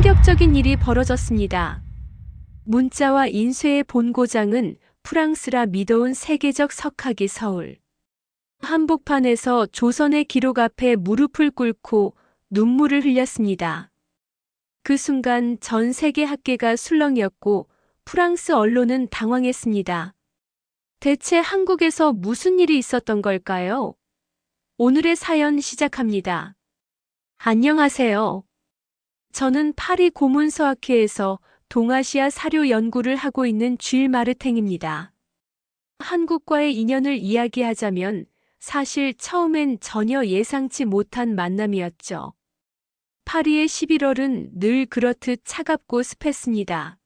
충격적인 일이 벌어졌습니다. 문자와 인쇄의 본고장은 프랑스라 믿어온 세계적 석학이 서울. 한복판에서 조선의 기록 앞에 무릎을 꿇고 눈물을 흘렸습니다. 그 순간 전 세계 학계가 술렁였고 프랑스 언론은 당황했습니다. 대체 한국에서 무슨 일이 있었던 걸까요? 오늘의 사연 시작합니다. 안녕하세요. 저는 파리 고문서학회에서 동아시아 사료 연구를 하고 있는 쥘 마르탱입니다. 한국과의 인연을 이야기하자면 사실 처음엔 전혀 예상치 못한 만남이었죠. 파리의 11월은 늘 그렇듯 차갑고 습했습니다.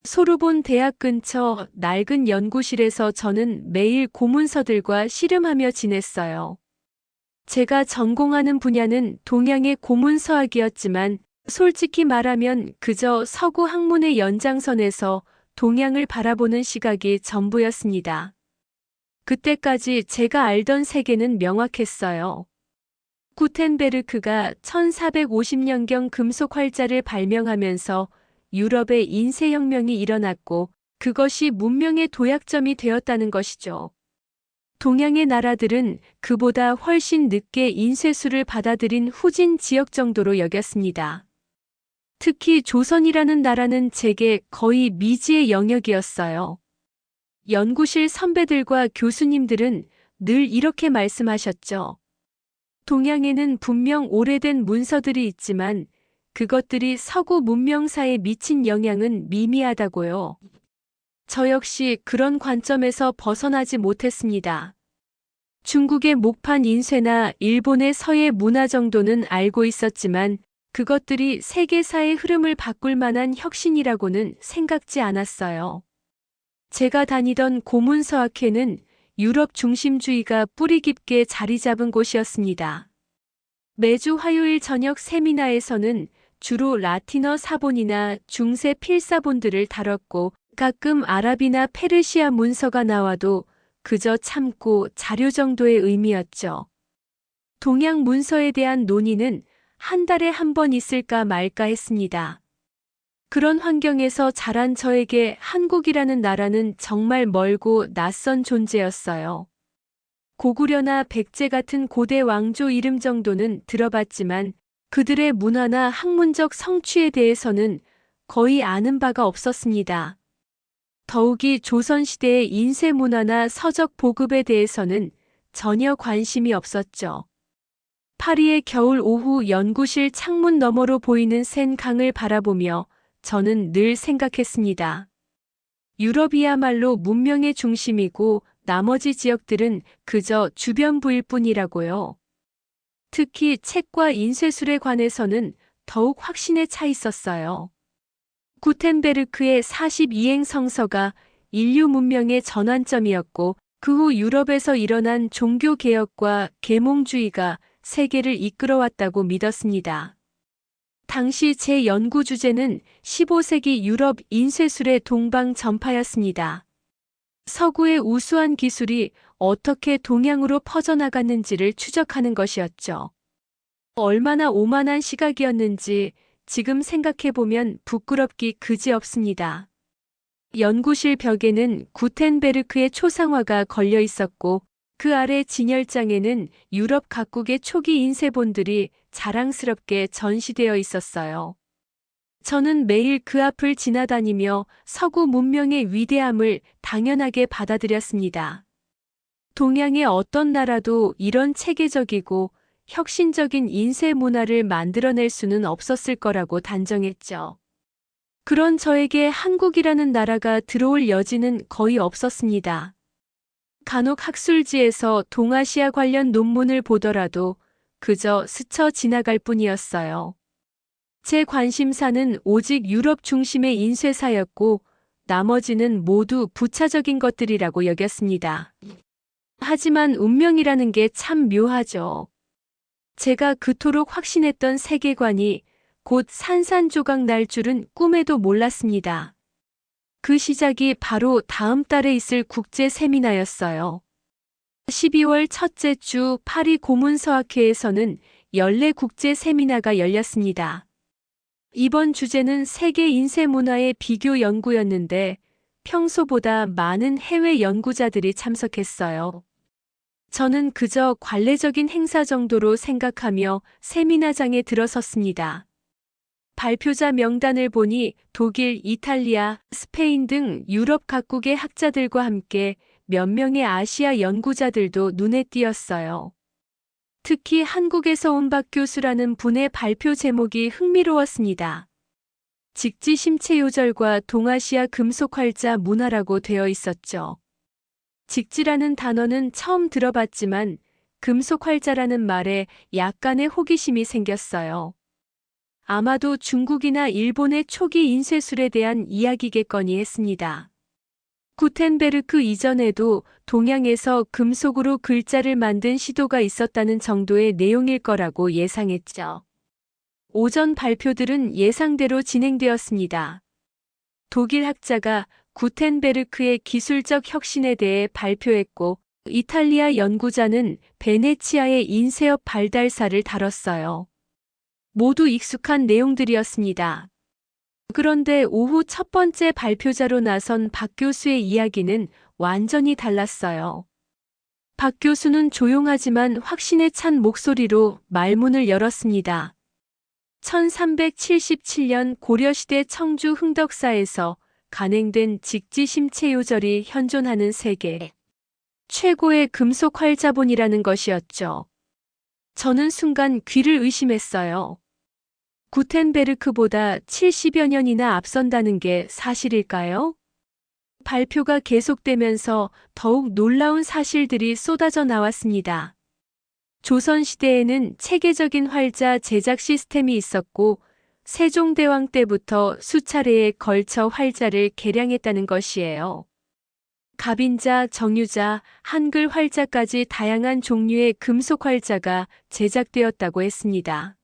소르본 대학 근처 낡은 연구실에서 저는 매일 고문서들과 씨름하며 지냈어요. 제가 전공하는 분야는 동양의 고문서학이었지만 솔직히 말하면 그저 서구 학문의 연장선에서 동양을 바라보는 시각이 전부였습니다. 그때까지 제가 알던 세계는 명확했어요. 구텐베르크가 1450년경 금속 활자를 발명하면서 유럽에 인쇄혁명이 일어났고 그것이 문명의 도약점이 되었다는 것이죠. 동양의 나라들은 그보다 훨씬 늦게 인쇄술을 받아들인 후진 지역 정도로 여겼습니다. 특히 조선이라는 나라는 제게 거의 미지의 영역이었어요. 연구실 선배들과 교수님들은 늘 이렇게 말씀하셨죠. 동양에는 분명 오래된 문서들이 있지만 그것들이 서구 문명사에 미친 영향은 미미하다고요. 저 역시 그런 관점에서 벗어나지 못했습니다. 중국의 목판 인쇄나 일본의 서예 문화 정도는 알고 있었지만 그것들이 세계사의 흐름을 바꿀 만한 혁신이라고는 생각지 않았어요. 제가 다니던 고문서학회는 유럽 중심주의가 뿌리 깊게 자리 잡은 곳이었습니다. 매주 화요일 저녁 세미나에서는 주로 라틴어 사본이나 중세 필사본들을 다뤘고 가끔 아랍이나 페르시아 문서가 나와도 그저 참고 자료 정도의 의미였죠. 동양 문서에 대한 논의는 한 달에 한 번 있을까 말까 했습니다. 그런 환경에서 자란 저에게 한국이라는 나라는 정말 멀고 낯선 존재였어요. 고구려나 백제 같은 고대 왕조 이름 정도는 들어봤지만 그들의 문화나 학문적 성취에 대해서는 거의 아는 바가 없었습니다. 더욱이 조선시대의 인쇄 문화나 서적 보급에 대해서는 전혀 관심이 없었죠. 파리의 겨울 오후 연구실 창문 너머로 보이는 센 강을 바라보며 저는 늘 생각했습니다. 유럽이야말로 문명의 중심이고 나머지 지역들은 그저 주변부일 뿐이라고요. 특히 책과 인쇄술에 관해서는 더욱 확신에 차 있었어요. 구텐베르크의 42행 성서가 인류 문명의 전환점이었고 그 후 유럽에서 일어난 종교개혁과 계몽주의가 세계를 이끌어왔다고 믿었습니다. 당시 제 연구 주제는 15세기 유럽 인쇄술의 동방 전파였습니다. 서구의 우수한 기술이 어떻게 동양으로 퍼져나갔는지를 추적하는 것이었죠. 얼마나 오만한 시각이었는지 지금 생각해보면 부끄럽기 그지없습니다. 연구실 벽에는 구텐베르크의 초상화가 걸려 있었고 그 아래 진열장에는 유럽 각국의 초기 인쇄본들이 자랑스럽게 전시되어 있었어요. 저는 매일 그 앞을 지나다니며 서구 문명의 위대함을 당연하게 받아들였습니다. 동양의 어떤 나라도 이런 체계적이고 혁신적인 인쇄 문화를 만들어낼 수는 없었을 거라고 단정했죠. 그런 저에게 한국이라는 나라가 들어올 여지는 거의 없었습니다. 간혹 학술지에서 동아시아 관련 논문을 보더라도 그저 스쳐 지나갈 뿐이었어요. 제 관심사는 오직 유럽 중심의 인쇄사였고 나머지는 모두 부차적인 것들이라고 여겼습니다. 하지만 운명이라는 게 참 묘하죠. 제가 그토록 확신했던 세계관이 곧 산산조각 날 줄은 꿈에도 몰랐습니다. 그 시작이 바로 다음 달에 있을 국제 세미나였어요. 12월 첫째 주 파리 고문서학회에서는 연례 국제 세미나가 열렸습니다. 이번 주제는 세계 인쇄 문화의 비교 연구였는데 평소보다 많은 해외 연구자들이 참석했어요. 저는 그저 관례적인 행사 정도로 생각하며 세미나장에 들어섰습니다. 발표자 명단을 보니 독일, 이탈리아, 스페인 등 유럽 각국의 학자들과 함께 몇 명의 아시아 연구자들도 눈에 띄었어요. 특히 한국에서 온 박 교수라는 분의 발표 제목이 흥미로웠습니다. 직지 심체 요절과 동아시아 금속 활자 문화라고 되어 있었죠. 직지라는 단어는 처음 들어봤지만 금속 활자라는 말에 약간의 호기심이 생겼어요. 아마도 중국이나 일본의 초기 인쇄술에 대한 이야기겠거니 했습니다. 구텐베르크 이전에도 동양에서 금속으로 글자를 만든 시도가 있었다는 정도의 내용일 거라고 예상했죠. 오전 발표들은 예상대로 진행되었습니다. 독일 학자가 구텐베르크의 기술적 혁신에 대해 발표했고, 이탈리아 연구자는 베네치아의 인쇄업 발달사를 다뤘어요. 모두 익숙한 내용들이었습니다. 그런데 오후 첫 번째 발표자로 나선 박 교수의 이야기는 완전히 달랐어요. 박 교수는 조용하지만 확신에 찬 목소리로 말문을 열었습니다. 1377년 고려시대 청주 흥덕사에서 간행된 직지심체요절이 현존하는 세계 최고의 금속 활자본이라는 것이었죠. 저는 순간 귀를 의심했어요. 구텐베르크보다 70여 년이나 앞선다는 게 사실일까요? 발표가 계속되면서 더욱 놀라운 사실들이 쏟아져 나왔습니다. 조선시대에는 체계적인 활자 제작 시스템이 있었고, 세종대왕 때부터 수차례에 걸쳐 활자를 개량했다는 것이에요. 갑인자, 정유자, 한글 활자까지 다양한 종류의 금속 활자가 제작되었다고 했습니다.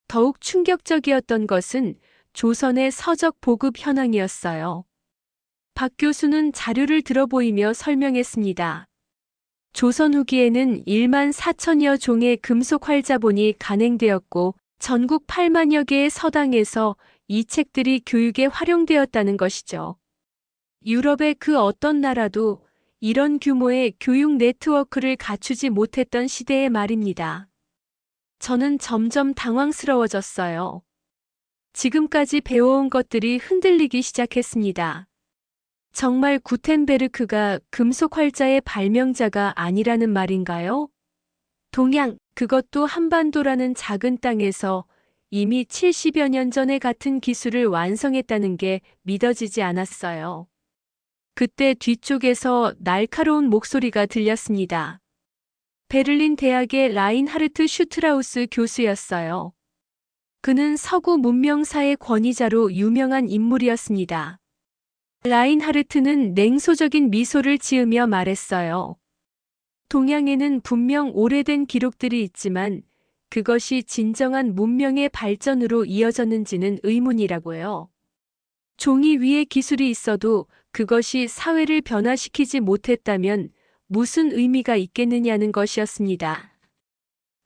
더욱 충격적이었던 것은 조선의 서적 보급 현황이었어요. 박 교수는 자료를 들어보이며 설명했습니다. 조선 후기에는 1만 4천여 종의 금속 활자본이 간행되었고 전국 8만여 개의 서당에서 이 책들이 교육에 활용되었다는 것이죠. 유럽의 그 어떤 나라도 이런 규모의 교육 네트워크를 갖추지 못했던 시대의 말입니다. 저는 점점 당황스러워졌어요. 지금까지 배워온 것들이 흔들리기 시작했습니다. 정말 구텐베르크가 금속 활자의 발명자가 아니라는 말인가요? 동양, 그것도 한반도라는 작은 땅에서 이미 70여 년 전에 같은 기술을 완성했다는 게 믿어지지 않았어요. 그때 뒤쪽에서 날카로운 목소리가 들렸습니다. 베를린 대학의 라인하르트 슈트라우스 교수였어요. 그는 서구 문명사의 권위자로 유명한 인물이었습니다. 라인하르트는 냉소적인 미소를 지으며 말했어요. 동양에는 분명 오래된 기록들이 있지만 그것이 진정한 문명의 발전으로 이어졌는지는 의문이라고요. 종이 위에 기술이 있어도 그것이 사회를 변화시키지 못했다면 무슨 의미가 있겠느냐는 것이었습니다.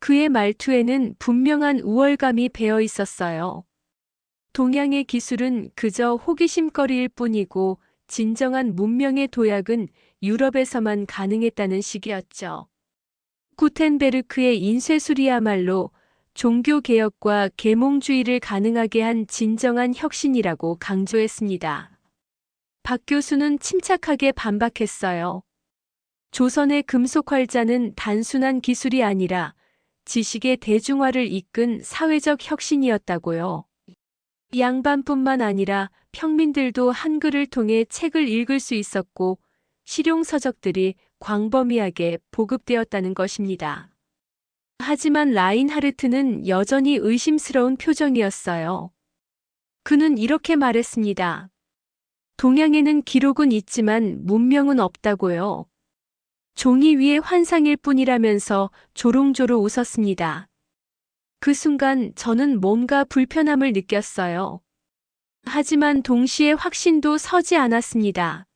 그의 말투에는 분명한 우월감이 배어 있었어요. 동양의 기술은 그저 호기심거리일 뿐이고 진정한 문명의 도약은 유럽에서만 가능했다는 식이었죠. 구텐베르크의 인쇄술이야말로 종교개혁과 계몽주의를 가능하게 한 진정한 혁신이라고 강조했습니다. 박 교수는 침착하게 반박했어요. 조선의 금속 활자는 단순한 기술이 아니라 지식의 대중화를 이끈 사회적 혁신이었다고요. 양반뿐만 아니라 평민들도 한글을 통해 책을 읽을 수 있었고 실용서적들이 광범위하게 보급되었다는 것입니다. 하지만 라인하르트는 여전히 의심스러운 표정이었어요. 그는 이렇게 말했습니다. 동양에는 기록은 있지만 문명은 없다고요. 종이 위의 환상일 뿐이라면서 조롱조로 웃었습니다. 그 순간 저는 뭔가 불편함을 느꼈어요. 하지만 동시에 확신도 서지 않았습니다.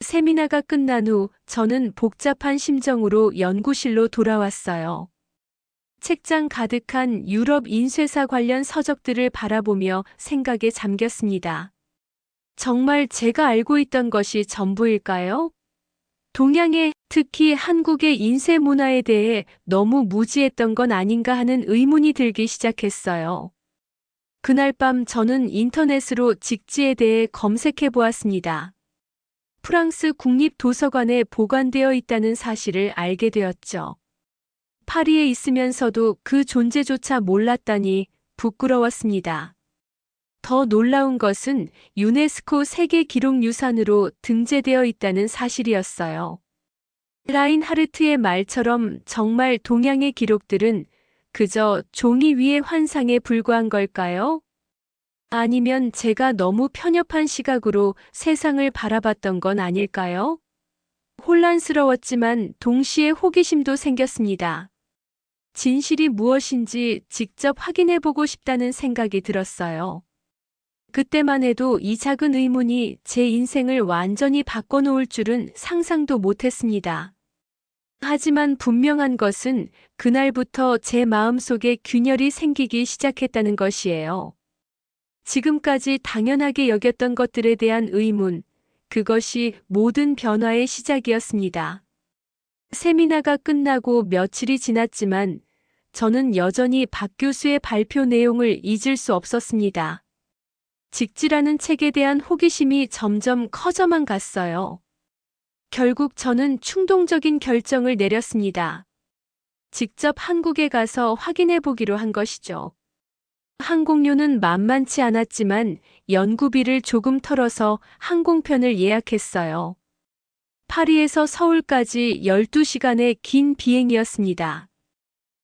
세미나가 끝난 후 저는 복잡한 심정으로 연구실로 돌아왔어요. 책장 가득한 유럽 인쇄사 관련 서적들을 바라보며 생각에 잠겼습니다. 정말 제가 알고 있던 것이 전부일까요? 동양의, 특히 한국의 인쇄 문화에 대해 너무 무지했던 건 아닌가 하는 의문이 들기 시작했어요. 그날 밤 저는 인터넷으로 직지에 대해 검색해 보았습니다. 프랑스 국립도서관에 보관되어 있다는 사실을 알게 되었죠. 파리에 있으면서도 그 존재조차 몰랐다니 부끄러웠습니다. 더 놀라운 것은 유네스코 세계기록유산으로 등재되어 있다는 사실이었어요. 라인하르트의 말처럼 정말 동양의 기록들은 그저 종이 위의 환상에 불과한 걸까요? 아니면 제가 너무 편협한 시각으로 세상을 바라봤던 건 아닐까요? 혼란스러웠지만 동시에 호기심도 생겼습니다. 진실이 무엇인지 직접 확인해보고 싶다는 생각이 들었어요. 그때만 해도 이 작은 의문이 제 인생을 완전히 바꿔놓을 줄은 상상도 못했습니다. 하지만 분명한 것은 그날부터 제 마음속에 균열이 생기기 시작했다는 것이에요. 지금까지 당연하게 여겼던 것들에 대한 의문, 그것이 모든 변화의 시작이었습니다. 세미나가 끝나고 며칠이 지났지만 저는 여전히 박 교수의 발표 내용을 잊을 수 없었습니다. 직지라는 책에 대한 호기심이 점점 커져만 갔어요. 결국 저는 충동적인 결정을 내렸습니다. 직접 한국에 가서 확인해 보기로 한 것이죠. 항공료는 만만치 않았지만 연구비를 조금 털어서 항공편을 예약했어요. 파리에서 서울까지 12시간의 긴 비행이었습니다.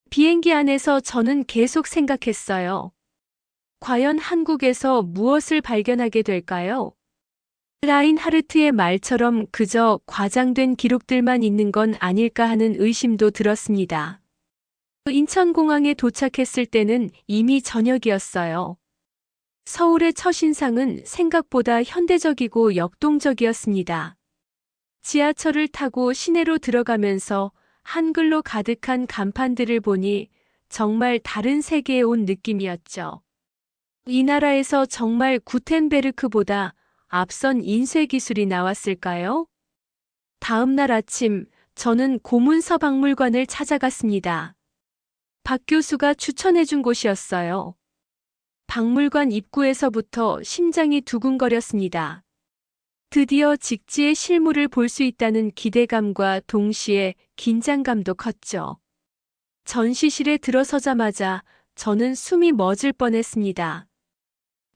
비행기 안에서 저는 계속 생각했어요. 과연 한국에서 무엇을 발견하게 될까요? 라인하르트의 말처럼 그저 과장된 기록들만 있는 건 아닐까 하는 의심도 들었습니다. 인천공항에 도착했을 때는 이미 저녁이었어요. 서울의 첫인상은 생각보다 현대적이고 역동적이었습니다. 지하철을 타고 시내로 들어가면서 한글로 가득한 간판들을 보니 정말 다른 세계에 온 느낌이었죠. 이 나라에서 정말 구텐베르크보다 앞선 인쇄 기술이 나왔을까요? 다음 날 아침, 저는 고문서박물관을 찾아갔습니다. 박 교수가 추천해준 곳이었어요. 박물관 입구에서부터 심장이 두근거렸습니다. 드디어 직지의 실물을 볼 수 있다는 기대감과 동시에 긴장감도 컸죠. 전시실에 들어서자마자 저는 숨이 멎을 뻔했습니다.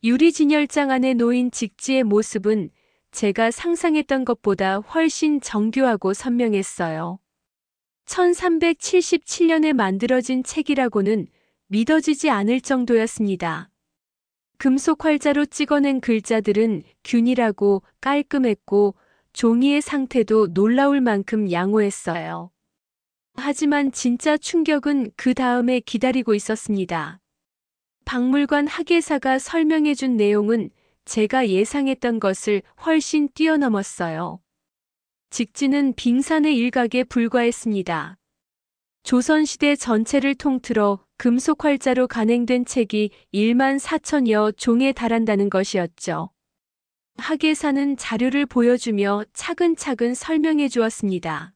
유리 진열장 안에 놓인 직지의 모습은 제가 상상했던 것보다 훨씬 정교하고 선명했어요. 1377년에 만들어진 책이라고는 믿어지지 않을 정도였습니다. 금속 활자로 찍어낸 글자들은 균일하고 깔끔했고 종이의 상태도 놀라울 만큼 양호했어요. 하지만 진짜 충격은 그 다음에 기다리고 있었습니다. 박물관 학예사가 설명해준 내용은 제가 예상했던 것을 훨씬 뛰어넘었어요. 직지는 빙산의 일각에 불과했습니다. 조선시대 전체를 통틀어 금속 활자로 간행된 책이 1만 4천여 종에 달한다는 것이었죠. 학예사는 자료를 보여주며 차근차근 설명해 주었습니다.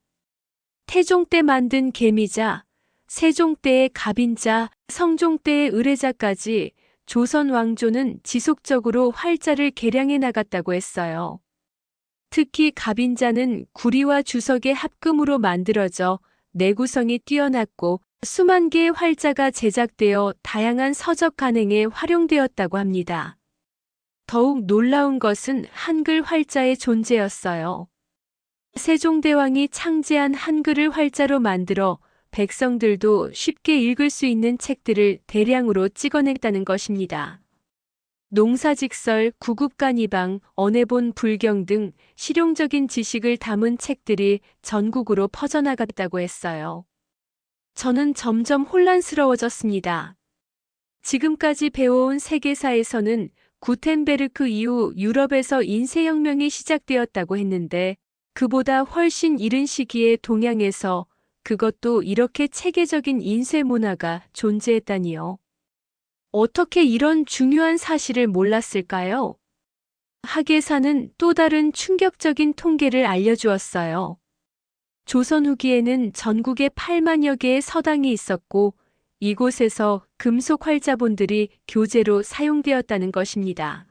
태종 때 만든 계미자, 세종 때의 갑인자, 성종 때의 의뢰자까지 조선 왕조는 지속적으로 활자를 개량해 나갔다고 했어요. 특히 갑인자는 구리와 주석의 합금으로 만들어져 내구성이 뛰어났고 수만 개의 활자가 제작되어 다양한 서적 간행에 활용되었다고 합니다. 더욱 놀라운 것은 한글 활자의 존재였어요. 세종대왕이 창제한 한글을 활자로 만들어 백성들도 쉽게 읽을 수 있는 책들을 대량으로 찍어냈다는 것입니다. 농사직설, 구급간이방, 언해본 불경 등 실용적인 지식을 담은 책들이 전국으로 퍼져나갔다고 했어요. 저는 점점 혼란스러워졌습니다. 지금까지 배워온 세계사에서는 구텐베르크 이후 유럽에서 인쇄혁명이 시작되었다고 했는데 그보다 훨씬 이른 시기에 동양에서 그것도 이렇게 체계적인 인쇄 문화가 존재했다니요. 어떻게 이런 중요한 사실을 몰랐을까요? 학예사는 또 다른 충격적인 통계를 알려주었어요. 조선 후기에는 전국에 8만여 개의 서당이 있었고 이곳에서 금속 활자본들이 교재로 사용되었다는 것입니다.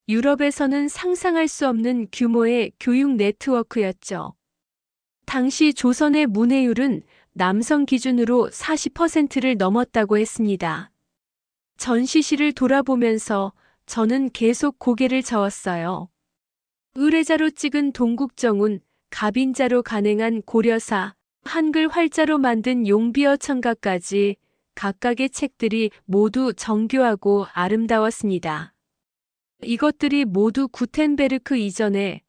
유럽에서는 상상할 수 없는 규모의 교육 네트워크였죠. 당시 조선의 문해율은 남성 기준으로 40%를 넘었다고 했습니다. 전시실을 돌아보면서 저는 계속 고개를 저었어요. 의뢰자로 찍은 동국정운, 갑인자로 간행한 고려사, 한글 활자로 만든 용비어 청가까지 각각의 책들이 모두 정교하고 아름다웠습니다. 이것들이 모두 구텐베르크 이전에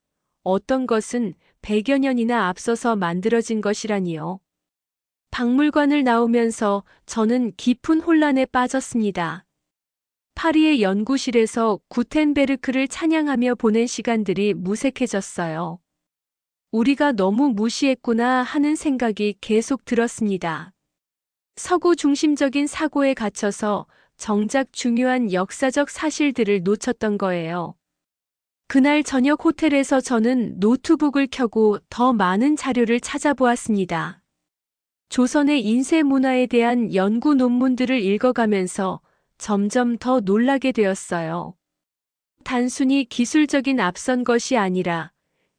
어떤 것은 100여 년이나 앞서서 만들어진 것이라니요. 박물관을 나오면서 저는 깊은 혼란에 빠졌습니다. 파리의 연구실에서 구텐베르크를 찬양하며 보낸 시간들이 무색해졌어요. 우리가 너무 무시했구나 하는 생각이 계속 들었습니다. 서구 중심적인 사고에 갇혀서 정작 중요한 역사적 사실들을 놓쳤던 거예요. 그날 저녁 호텔에서 저는 노트북을 켜고 더 많은 자료를 찾아보았습니다. 조선의 인쇄 문화에 대한 연구 논문들을 읽어가면서 점점 더 놀라게 되었어요. 단순히 기술적인 앞선 것이 아니라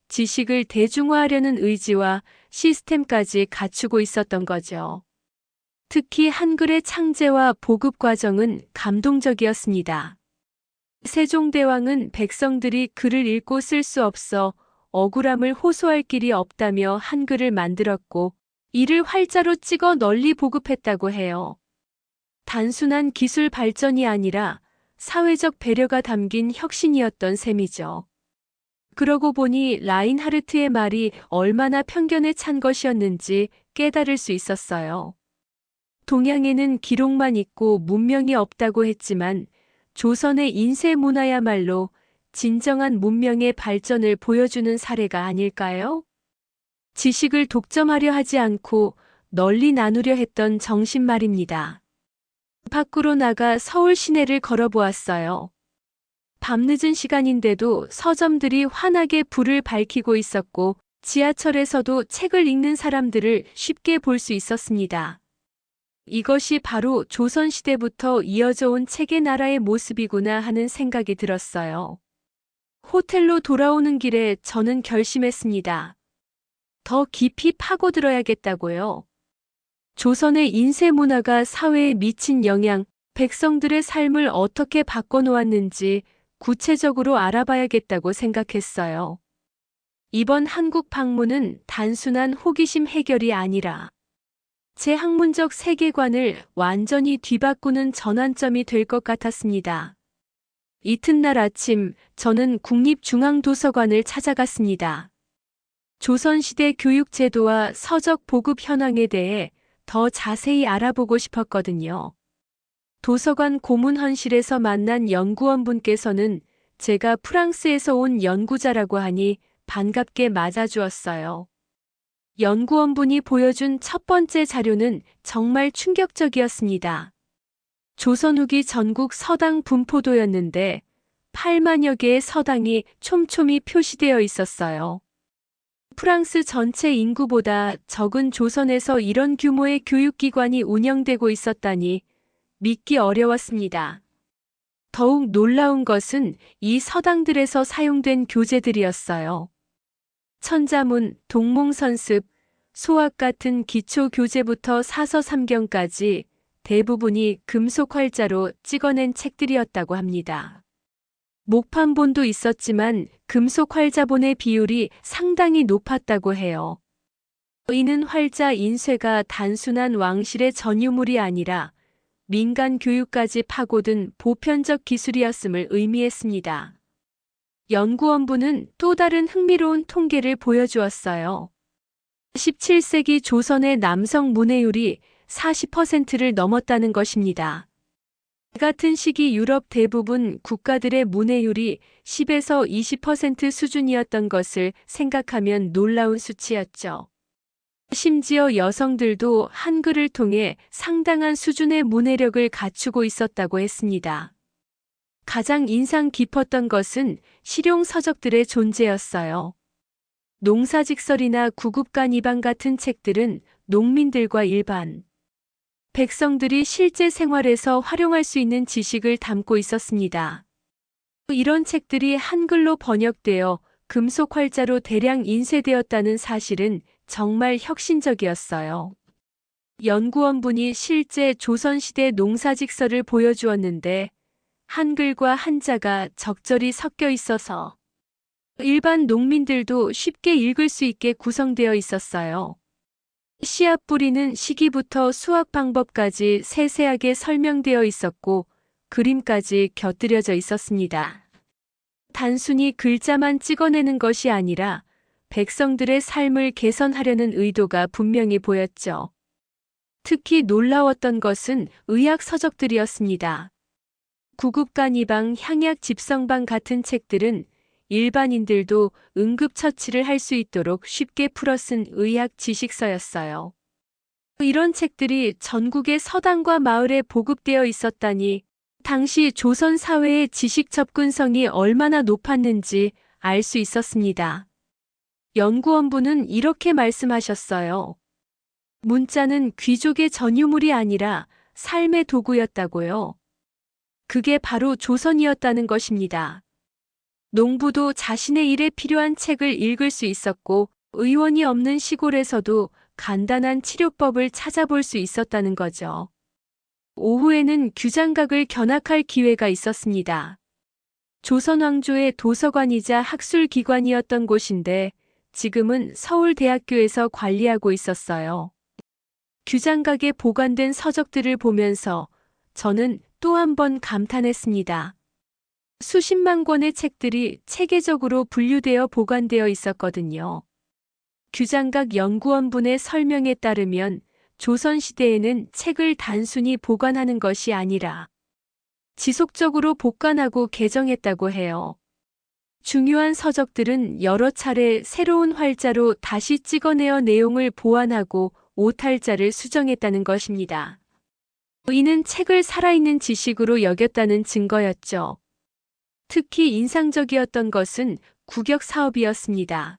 지식을 대중화하려는 의지와 시스템까지 갖추고 있었던 거죠. 특히 한글의 창제와 보급 과정은 감동적이었습니다. 세종대왕은 백성들이 글을 읽고 쓸 수 없어 억울함을 호소할 길이 없다며 한글을 만들었고 이를 활자로 찍어 널리 보급했다고 해요. 단순한 기술 발전이 아니라 사회적 배려가 담긴 혁신이었던 셈이죠. 그러고 보니 라인하르트의 말이 얼마나 편견에 찬 것이었는지 깨달을 수 있었어요. 동양에는 기록만 있고 문명이 없다고 했지만 조선의 인쇄 문화야말로 진정한 문명의 발전을 보여주는 사례가 아닐까요? 지식을 독점하려 하지 않고 널리 나누려 했던 정신 말입니다. 밖으로 나가 서울 시내를 걸어보았어요. 밤늦은 시간인데도 서점들이 환하게 불을 밝히고 있었고 지하철에서도 책을 읽는 사람들을 쉽게 볼 수 있었습니다. 이것이 바로 조선시대부터 이어져 온 책의 나라의 모습이구나 하는 생각이 들었어요. 호텔로 돌아오는 길에 저는 결심했습니다. 더 깊이 파고들어야겠다고요. 조선의 인쇄 문화가 사회에 미친 영향, 백성들의 삶을 어떻게 바꿔놓았는지 구체적으로 알아봐야겠다고 생각했어요. 이번 한국 방문은 단순한 호기심 해결이 아니라 제 학문적 세계관을 완전히 뒤바꾸는 전환점이 될 것 같았습니다. 이튿날 아침 저는 국립중앙도서관을 찾아갔습니다. 조선시대 교육제도와 서적 보급 현황에 대해 더 자세히 알아보고 싶었거든요. 도서관 고문헌실에서 만난 연구원분께서는 제가 프랑스에서 온 연구자라고 하니 반갑게 맞아주었어요. 연구원분이 보여준 첫 번째 자료는 정말 충격적이었습니다. 조선 후기 전국 서당 분포도였는데 8만여 개의 서당이 촘촘히 표시되어 있었어요. 프랑스 전체 인구보다 적은 조선에서 이런 규모의 교육기관이 운영되고 있었다니 믿기 어려웠습니다. 더욱 놀라운 것은 이 서당들에서 사용된 교재들이었어요. 천자문, 동몽선습, 소학 같은 기초 교재부터 사서 삼경까지 대부분이 금속 활자로 찍어낸 책들이었다고 합니다. 목판본도 있었지만 금속 활자본의 비율이 상당히 높았다고 해요. 이는 활자 인쇄가 단순한 왕실의 전유물이 아니라 민간 교육까지 파고든 보편적 기술이었음을 의미했습니다. 연구원분은 또 다른 흥미로운 통계를 보여주었어요. 17세기 조선의 남성 문해율이 40%를 넘었다는 것입니다. 같은 시기 유럽 대부분 국가들의 문해율이 10에서 20% 수준이었던 것을 생각하면 놀라운 수치였죠. 심지어 여성들도 한글을 통해 상당한 수준의 문해력을 갖추고 있었다고 했습니다. 가장 인상 깊었던 것은 실용 서적들의 존재였어요. 농사직설이나 구급간이방 같은 책들은 농민들과 일반 백성들이 실제 생활에서 활용할 수 있는 지식을 담고 있었습니다. 이런 책들이 한글로 번역되어 금속 활자로 대량 인쇄되었다는 사실은 정말 혁신적이었어요. 연구원분이 실제 조선시대 농사직설을 보여주었는데 한글과 한자가 적절히 섞여 있어서 일반 농민들도 쉽게 읽을 수 있게 구성되어 있었어요. 씨앗 뿌리는 시기부터 수확 방법까지 세세하게 설명되어 있었고 그림까지 곁들여져 있었습니다. 단순히 글자만 찍어내는 것이 아니라 백성들의 삶을 개선하려는 의도가 분명히 보였죠. 특히 놀라웠던 것은 의학 서적들이었습니다. 구급간이방, 향약 집성방 같은 책들은 일반인들도 응급처치를 할 수 있도록 쉽게 풀어 쓴 의학 지식서였어요. 이런 책들이 전국의 서당과 마을에 보급되어 있었다니 당시 조선 사회의 지식 접근성이 얼마나 높았는지 알 수 있었습니다. 연구원분은 이렇게 말씀하셨어요. 문자는 귀족의 전유물이 아니라 삶의 도구였다고요. 그게 바로 조선이었다는 것입니다. 농부도 자신의 일에 필요한 책을 읽을 수 있었고 의원이 없는 시골에서도 간단한 치료법을 찾아볼 수 있었다는 거죠. 오후에는 규장각을 견학할 기회가 있었습니다. 조선 왕조의 도서관이자 학술기관이었던 곳인데 지금은 서울대학교에서 관리하고 있었어요. 규장각에 보관된 서적들을 보면서 저는 또 한 번 감탄했습니다. 수십만 권의 책들이 체계적으로 분류되어 보관되어 있었거든요. 규장각 연구원분의 설명에 따르면 조선시대에는 책을 단순히 보관하는 것이 아니라 지속적으로 복간하고 개정했다고 해요. 중요한 서적들은 여러 차례 새로운 활자로 다시 찍어내어 내용을 보완하고 오탈자를 수정했다는 것입니다. 이는 책을 살아있는 지식으로 여겼다는 증거였죠. 특히 인상적이었던 것은 국역 사업이었습니다.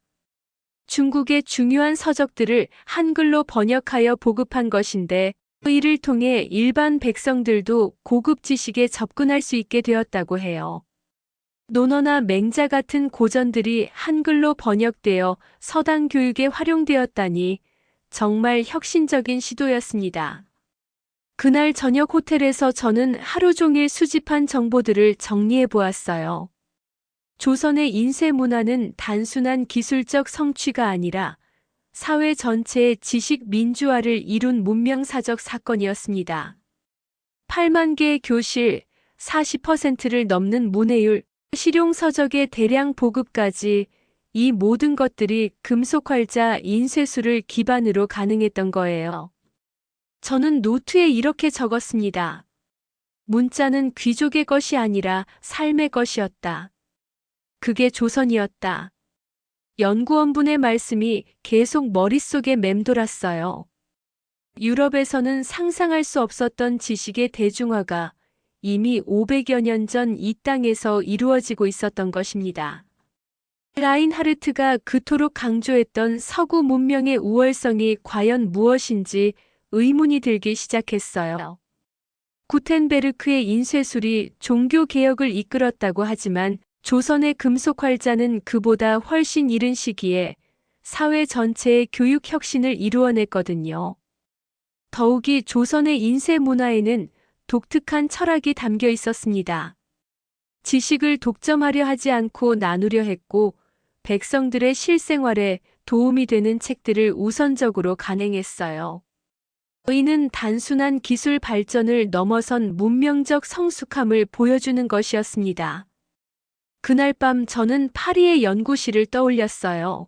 중국의 중요한 서적들을 한글로 번역하여 보급한 것인데 이를 통해 일반 백성들도 고급 지식에 접근할 수 있게 되었다고 해요. 논어나 맹자 같은 고전들이 한글로 번역되어 서당 교육에 활용되었다니 정말 혁신적인 시도였습니다. 그날 저녁 호텔에서 저는 하루 종일 수집한 정보들을 정리해 보았어요. 조선의 인쇄 문화는 단순한 기술적 성취가 아니라 사회 전체의 지식 민주화를 이룬 문명사적 사건이었습니다. 8만 개의 교실, 40%를 넘는 문해율, 실용서적의 대량 보급까지 이 모든 것들이 금속활자 인쇄술을 기반으로 가능했던 거예요. 저는 노트에 이렇게 적었습니다. 문자는 귀족의 것이 아니라 삶의 것이었다. 그게 조선이었다. 연구원분의 말씀이 계속 머릿속에 맴돌았어요. 유럽에서는 상상할 수 없었던 지식의 대중화가 이미 500여 년 전 이 땅에서 이루어지고 있었던 것입니다. 라인하르트가 그토록 강조했던 서구 문명의 우월성이 과연 무엇인지 의문이 들기 시작했어요. 구텐베르크의 인쇄술이 종교 개혁을 이끌었다고 하지만 조선의 금속활자는 그보다 훨씬 이른 시기에 사회 전체의 교육 혁신을 이루어냈거든요. 더욱이 조선의 인쇄 문화에는 독특한 철학이 담겨 있었습니다. 지식을 독점하려 하지 않고 나누려 했고 백성들의 실생활에 도움이 되는 책들을 우선적으로 간행했어요. 이는 단순한 기술 발전을 넘어선 문명적 성숙함을 보여주는 것이었습니다. 그날 밤 저는 파리의 연구실을 떠올렸어요.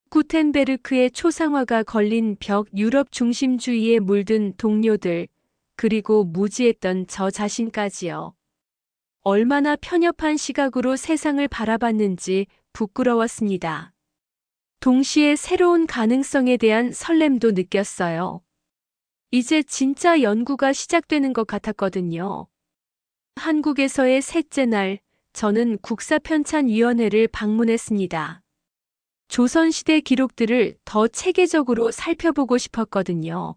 구텐베르크의 초상화가 걸린 벽, 유럽 중심주의에 물든 동료들, 그리고 무지했던 저 자신까지요. 얼마나 편협한 시각으로 세상을 바라봤는지 부끄러웠습니다. 동시에 새로운 가능성에 대한 설렘도 느꼈어요. 이제 진짜 연구가 시작되는 것 같았거든요. 한국에서의 셋째 날, 저는 국사편찬위원회를 방문했습니다. 조선시대 기록들을 더 체계적으로 살펴보고 싶었거든요.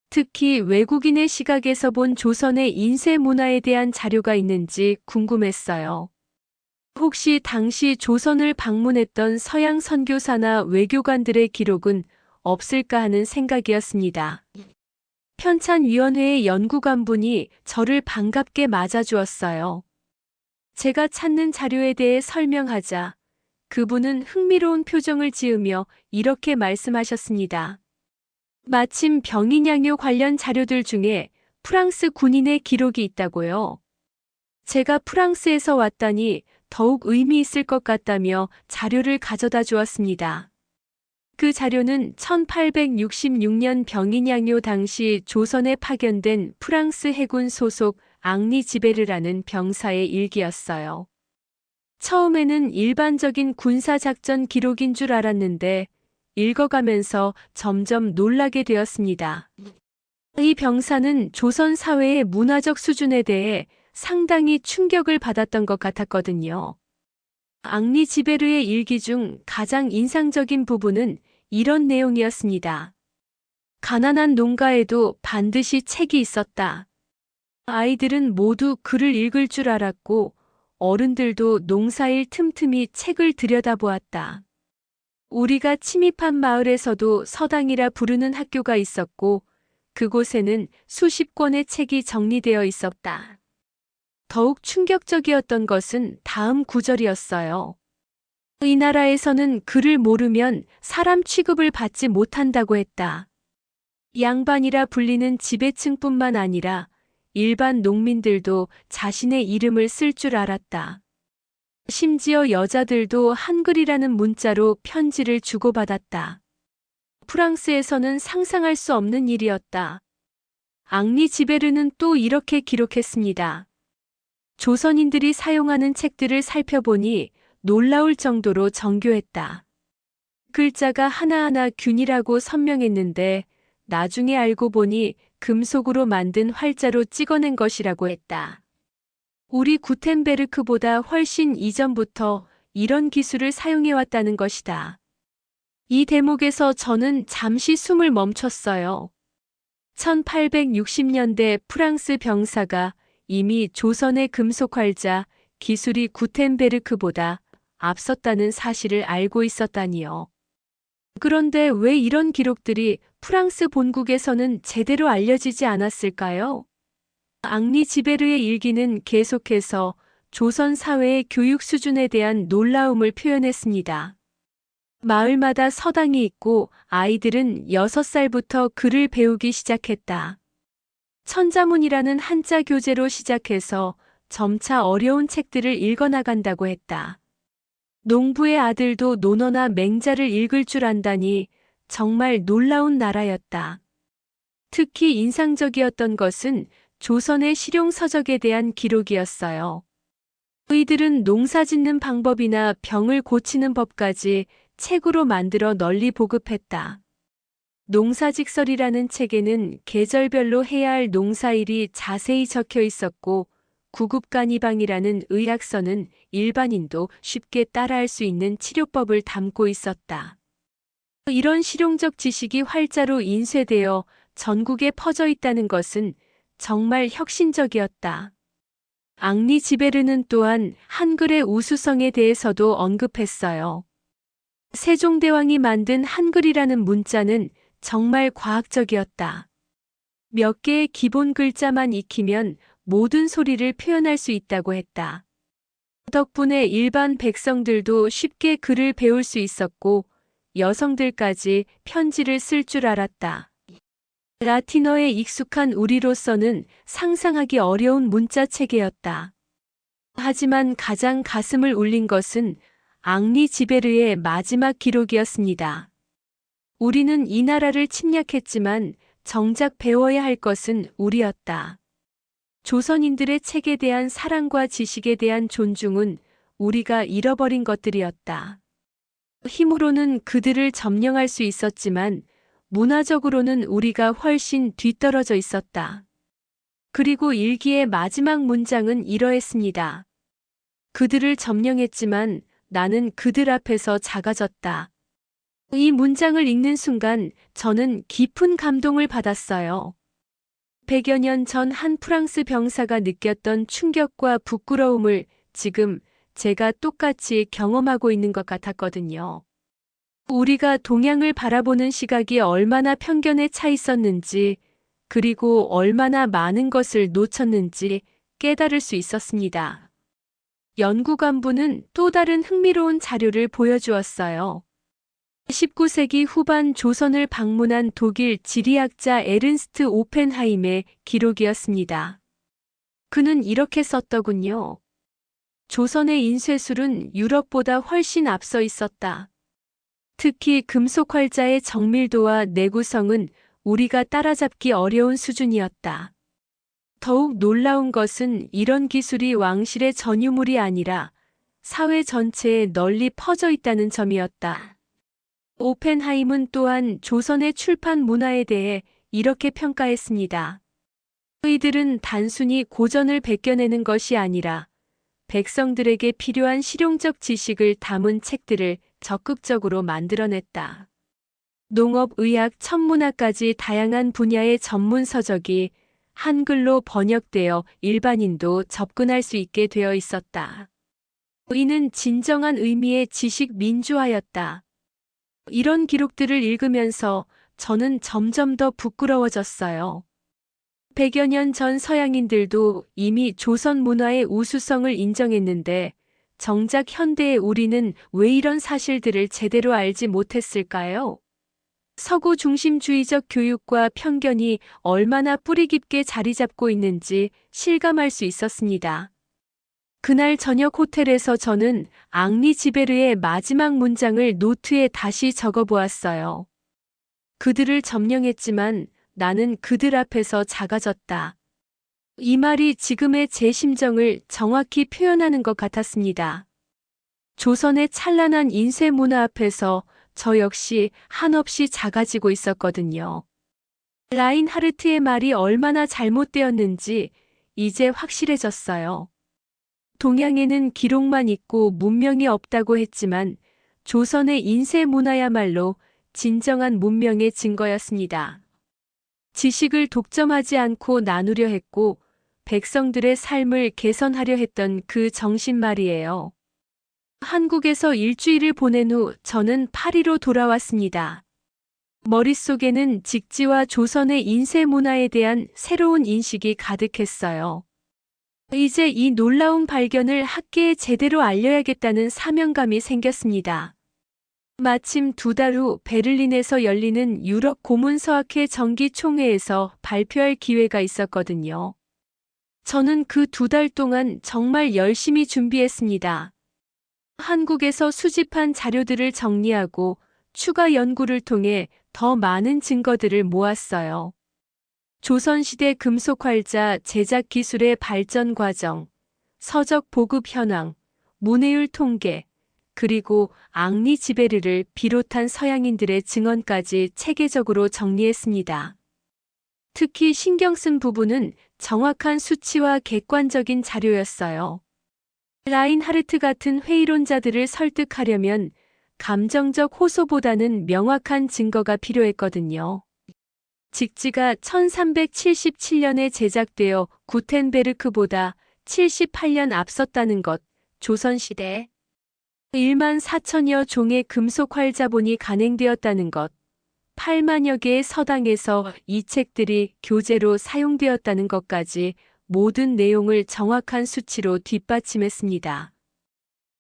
특히 외국인의 시각에서 본 조선의 인쇄 문화에 대한 자료가 있는지 궁금했어요. 혹시 당시 조선을 방문했던 서양 선교사나 외교관들의 기록은 없을까 하는 생각이었습니다. 편찬위원회의 연구관분이 저를 반갑게 맞아주었어요. 제가 찾는 자료에 대해 설명하자 그분은 흥미로운 표정을 지으며 이렇게 말씀하셨습니다. 마침 병인양요 관련 자료들 중에 프랑스 군인의 기록이 있다고요. 제가 프랑스에서 왔다니 더욱 의미 있을 것 같다며 자료를 가져다 주었습니다. 그 자료는 1866년 병인양요 당시 조선에 파견된 프랑스 해군 소속 앙리 지베르라는 병사의 일기였어요. 처음에는 일반적인 군사작전 기록인 줄 알았는데 읽어가면서 점점 놀라게 되었습니다. 이 병사는 조선 사회의 문화적 수준에 대해 상당히 충격을 받았던 것 같았거든요. 앙리 지베르의 일기 중 가장 인상적인 부분은 이런 내용이었습니다. 가난한 농가에도 반드시 책이 있었다. 아이들은 모두 글을 읽을 줄 알았고 어른들도 농사일 틈틈이 책을 들여다보았다. 우리가 침입한 마을에서도 서당이라 부르는 학교가 있었고 그곳에는 수십 권의 책이 정리되어 있었다. 더욱 충격적이었던 것은 다음 구절이었어요. 이 나라에서는 글을 모르면 사람 취급을 받지 못한다고 했다. 양반이라 불리는 지배층뿐만 아니라 일반 농민들도 자신의 이름을 쓸 줄 알았다. 심지어 여자들도 한글이라는 문자로 편지를 주고받았다. 프랑스에서는 상상할 수 없는 일이었다. 앙리 지베르는 또 이렇게 기록했습니다. 조선인들이 사용하는 책들을 살펴보니 놀라울 정도로 정교했다. 글자가 하나하나 균이라고 선명했는데 나중에 알고 보니 금속으로 만든 활자로 찍어낸 것이라고 했다. 우리 구텐베르크보다 훨씬 이전부터 이런 기술을 사용해왔다는 것이다. 이 대목에서 저는 잠시 숨을 멈췄어요. 1860년대 프랑스 병사가 이미 조선의 금속 활자 기술이 구텐베르크보다 앞섰다는 사실을 알고 있었다니요. 그런데 왜 이런 기록들이 프랑스 본국에서는 제대로 알려지지 않았을까요? 앙리 지베르의 일기는 계속해서 조선 사회의 교육 수준에 대한 놀라움을 표현했습니다. 마을마다 서당이 있고 아이들은 6살부터 글을 배우기 시작했다. 천자문이라는 한자 교재로 시작해서 점차 어려운 책들을 읽어나간다고 했다. 농부의 아들도 논어나 맹자를 읽을 줄 안다니 정말 놀라운 나라였다. 특히 인상적이었던 것은 조선의 실용서적에 대한 기록이었어요. 의들은 농사 짓는 방법이나 병을 고치는 법까지 책으로 만들어 널리 보급했다. 농사직설이라는 책에는 계절별로 해야 할 농사일이 자세히 적혀 있었고 구급간이방이라는 의학서는 일반인도 쉽게 따라할 수 있는 치료법을 담고 있었다. 이런 실용적 지식이 활자로 인쇄되어 전국에 퍼져 있다는 것은 정말 혁신적이었다. 앙리 지베르는 또한 한글의 우수성에 대해서도 언급했어요. 세종대왕이 만든 한글이라는 문자는 정말 과학적이었다. 몇 개의 기본 글자만 익히면 모든 소리를 표현할 수 있다고 했다. 덕분에 일반 백성들도 쉽게 글을 배울 수 있었고 여성들까지 편지를 쓸 줄 알았다. 라틴어에 익숙한 우리로서는 상상하기 어려운 문자 체계였다. 하지만 가장 가슴을 울린 것은 앙리 지베르의 마지막 기록이었습니다. 우리는 이 나라를 침략했지만 정작 배워야 할 것은 우리였다. 조선인들의 책에 대한 사랑과 지식에 대한 존중은 우리가 잃어버린 것들이었다. 힘으로는 그들을 점령할 수 있었지만 문화적으로는 우리가 훨씬 뒤떨어져 있었다. 그리고 일기의 마지막 문장은 이러했습니다. 그들을 점령했지만 나는 그들 앞에서 작아졌다. 이 문장을 읽는 순간 저는 깊은 감동을 받았어요. 100여 년 전 한 프랑스 병사가 느꼈던 충격과 부끄러움을 지금 제가 똑같이 경험하고 있는 것 같았거든요. 우리가 동양을 바라보는 시각이 얼마나 편견에 차 있었는지, 그리고 얼마나 많은 것을 놓쳤는지 깨달을 수 있었습니다. 연구관부는 또 다른 흥미로운 자료를 보여주었어요. 19세기 후반 조선을 방문한 독일 지리학자 에른스트 오펜하임의 기록이었습니다. 그는 이렇게 썼더군요. 조선의 인쇄술은 유럽보다 훨씬 앞서 있었다. 특히 금속 활자의 정밀도와 내구성은 우리가 따라잡기 어려운 수준이었다. 더욱 놀라운 것은 이런 기술이 왕실의 전유물이 아니라 사회 전체에 널리 퍼져 있다는 점이었다. 오펜하임은 또한 조선의 출판 문화에 대해 이렇게 평가했습니다. 이들은 단순히 고전을 베껴내는 것이 아니라 백성들에게 필요한 실용적 지식을 담은 책들을 적극적으로 만들어냈다. 농업, 의학, 천문학까지 다양한 분야의 전문 서적이 한글로 번역되어 일반인도 접근할 수 있게 되어 있었다. 이는 진정한 의미의 지식 민주화였다. 이런 기록들을 읽으면서 저는 점점 더 부끄러워졌어요. 100여 년 전 서양인들도 이미 조선 문화의 우수성을 인정했는데 정작 현대의 우리는 왜 이런 사실들을 제대로 알지 못했을까요? 서구 중심주의적 교육과 편견이 얼마나 뿌리 깊게 자리 잡고 있는지 실감할 수 있었습니다. 그날 저녁 호텔에서 저는 앙리 지베르의 마지막 문장을 노트에 다시 적어보았어요. 그들을 점령했지만 나는 그들 앞에서 작아졌다. 이 말이 지금의 제 심정을 정확히 표현하는 것 같았습니다. 조선의 찬란한 인쇄 문화 앞에서 저 역시 한없이 작아지고 있었거든요. 라인하르트의 말이 얼마나 잘못되었는지 이제 확실해졌어요. 동양에는 기록만 있고 문명이 없다고 했지만 조선의 인쇄 문화야말로 진정한 문명의 증거였습니다. 지식을 독점하지 않고 나누려 했고 백성들의 삶을 개선하려 했던 그 정신 말이에요. 한국에서 일주일을 보낸 후 저는 파리로 돌아왔습니다. 머릿속에는 직지와 조선의 인쇄 문화에 대한 새로운 인식이 가득했어요. 이제 이 놀라운 발견을 학계에 제대로 알려야겠다는 사명감이 생겼습니다. 마침 2달 후 베를린에서 열리는 유럽 고문서학회 정기 총회에서 발표할 기회가 있었거든요. 저는 그 2달 동안 정말 열심히 준비했습니다. 한국에서 수집한 자료들을 정리하고 추가 연구를 통해 더 많은 증거들을 모았어요. 조선시대 금속활자 제작 기술의 발전 과정, 서적 보급 현황, 문해율 통계, 그리고 앙리 지베르를 비롯한 서양인들의 증언까지 체계적으로 정리했습니다. 특히 신경 쓴 부분은 정확한 수치와 객관적인 자료였어요. 라인하르트 같은 회의론자들을 설득하려면 감정적 호소보다는 명확한 증거가 필요했거든요. 직지가 1377년에 제작되어 구텐베르크보다 78년 앞섰다는 것, 조선시대 1만 4천여 종의 금속 활자본이 간행되었다는 것, 8만여 개의 서당에서 이 책들이 교재로 사용되었다는 것까지 모든 내용을 정확한 수치로 뒷받침했습니다.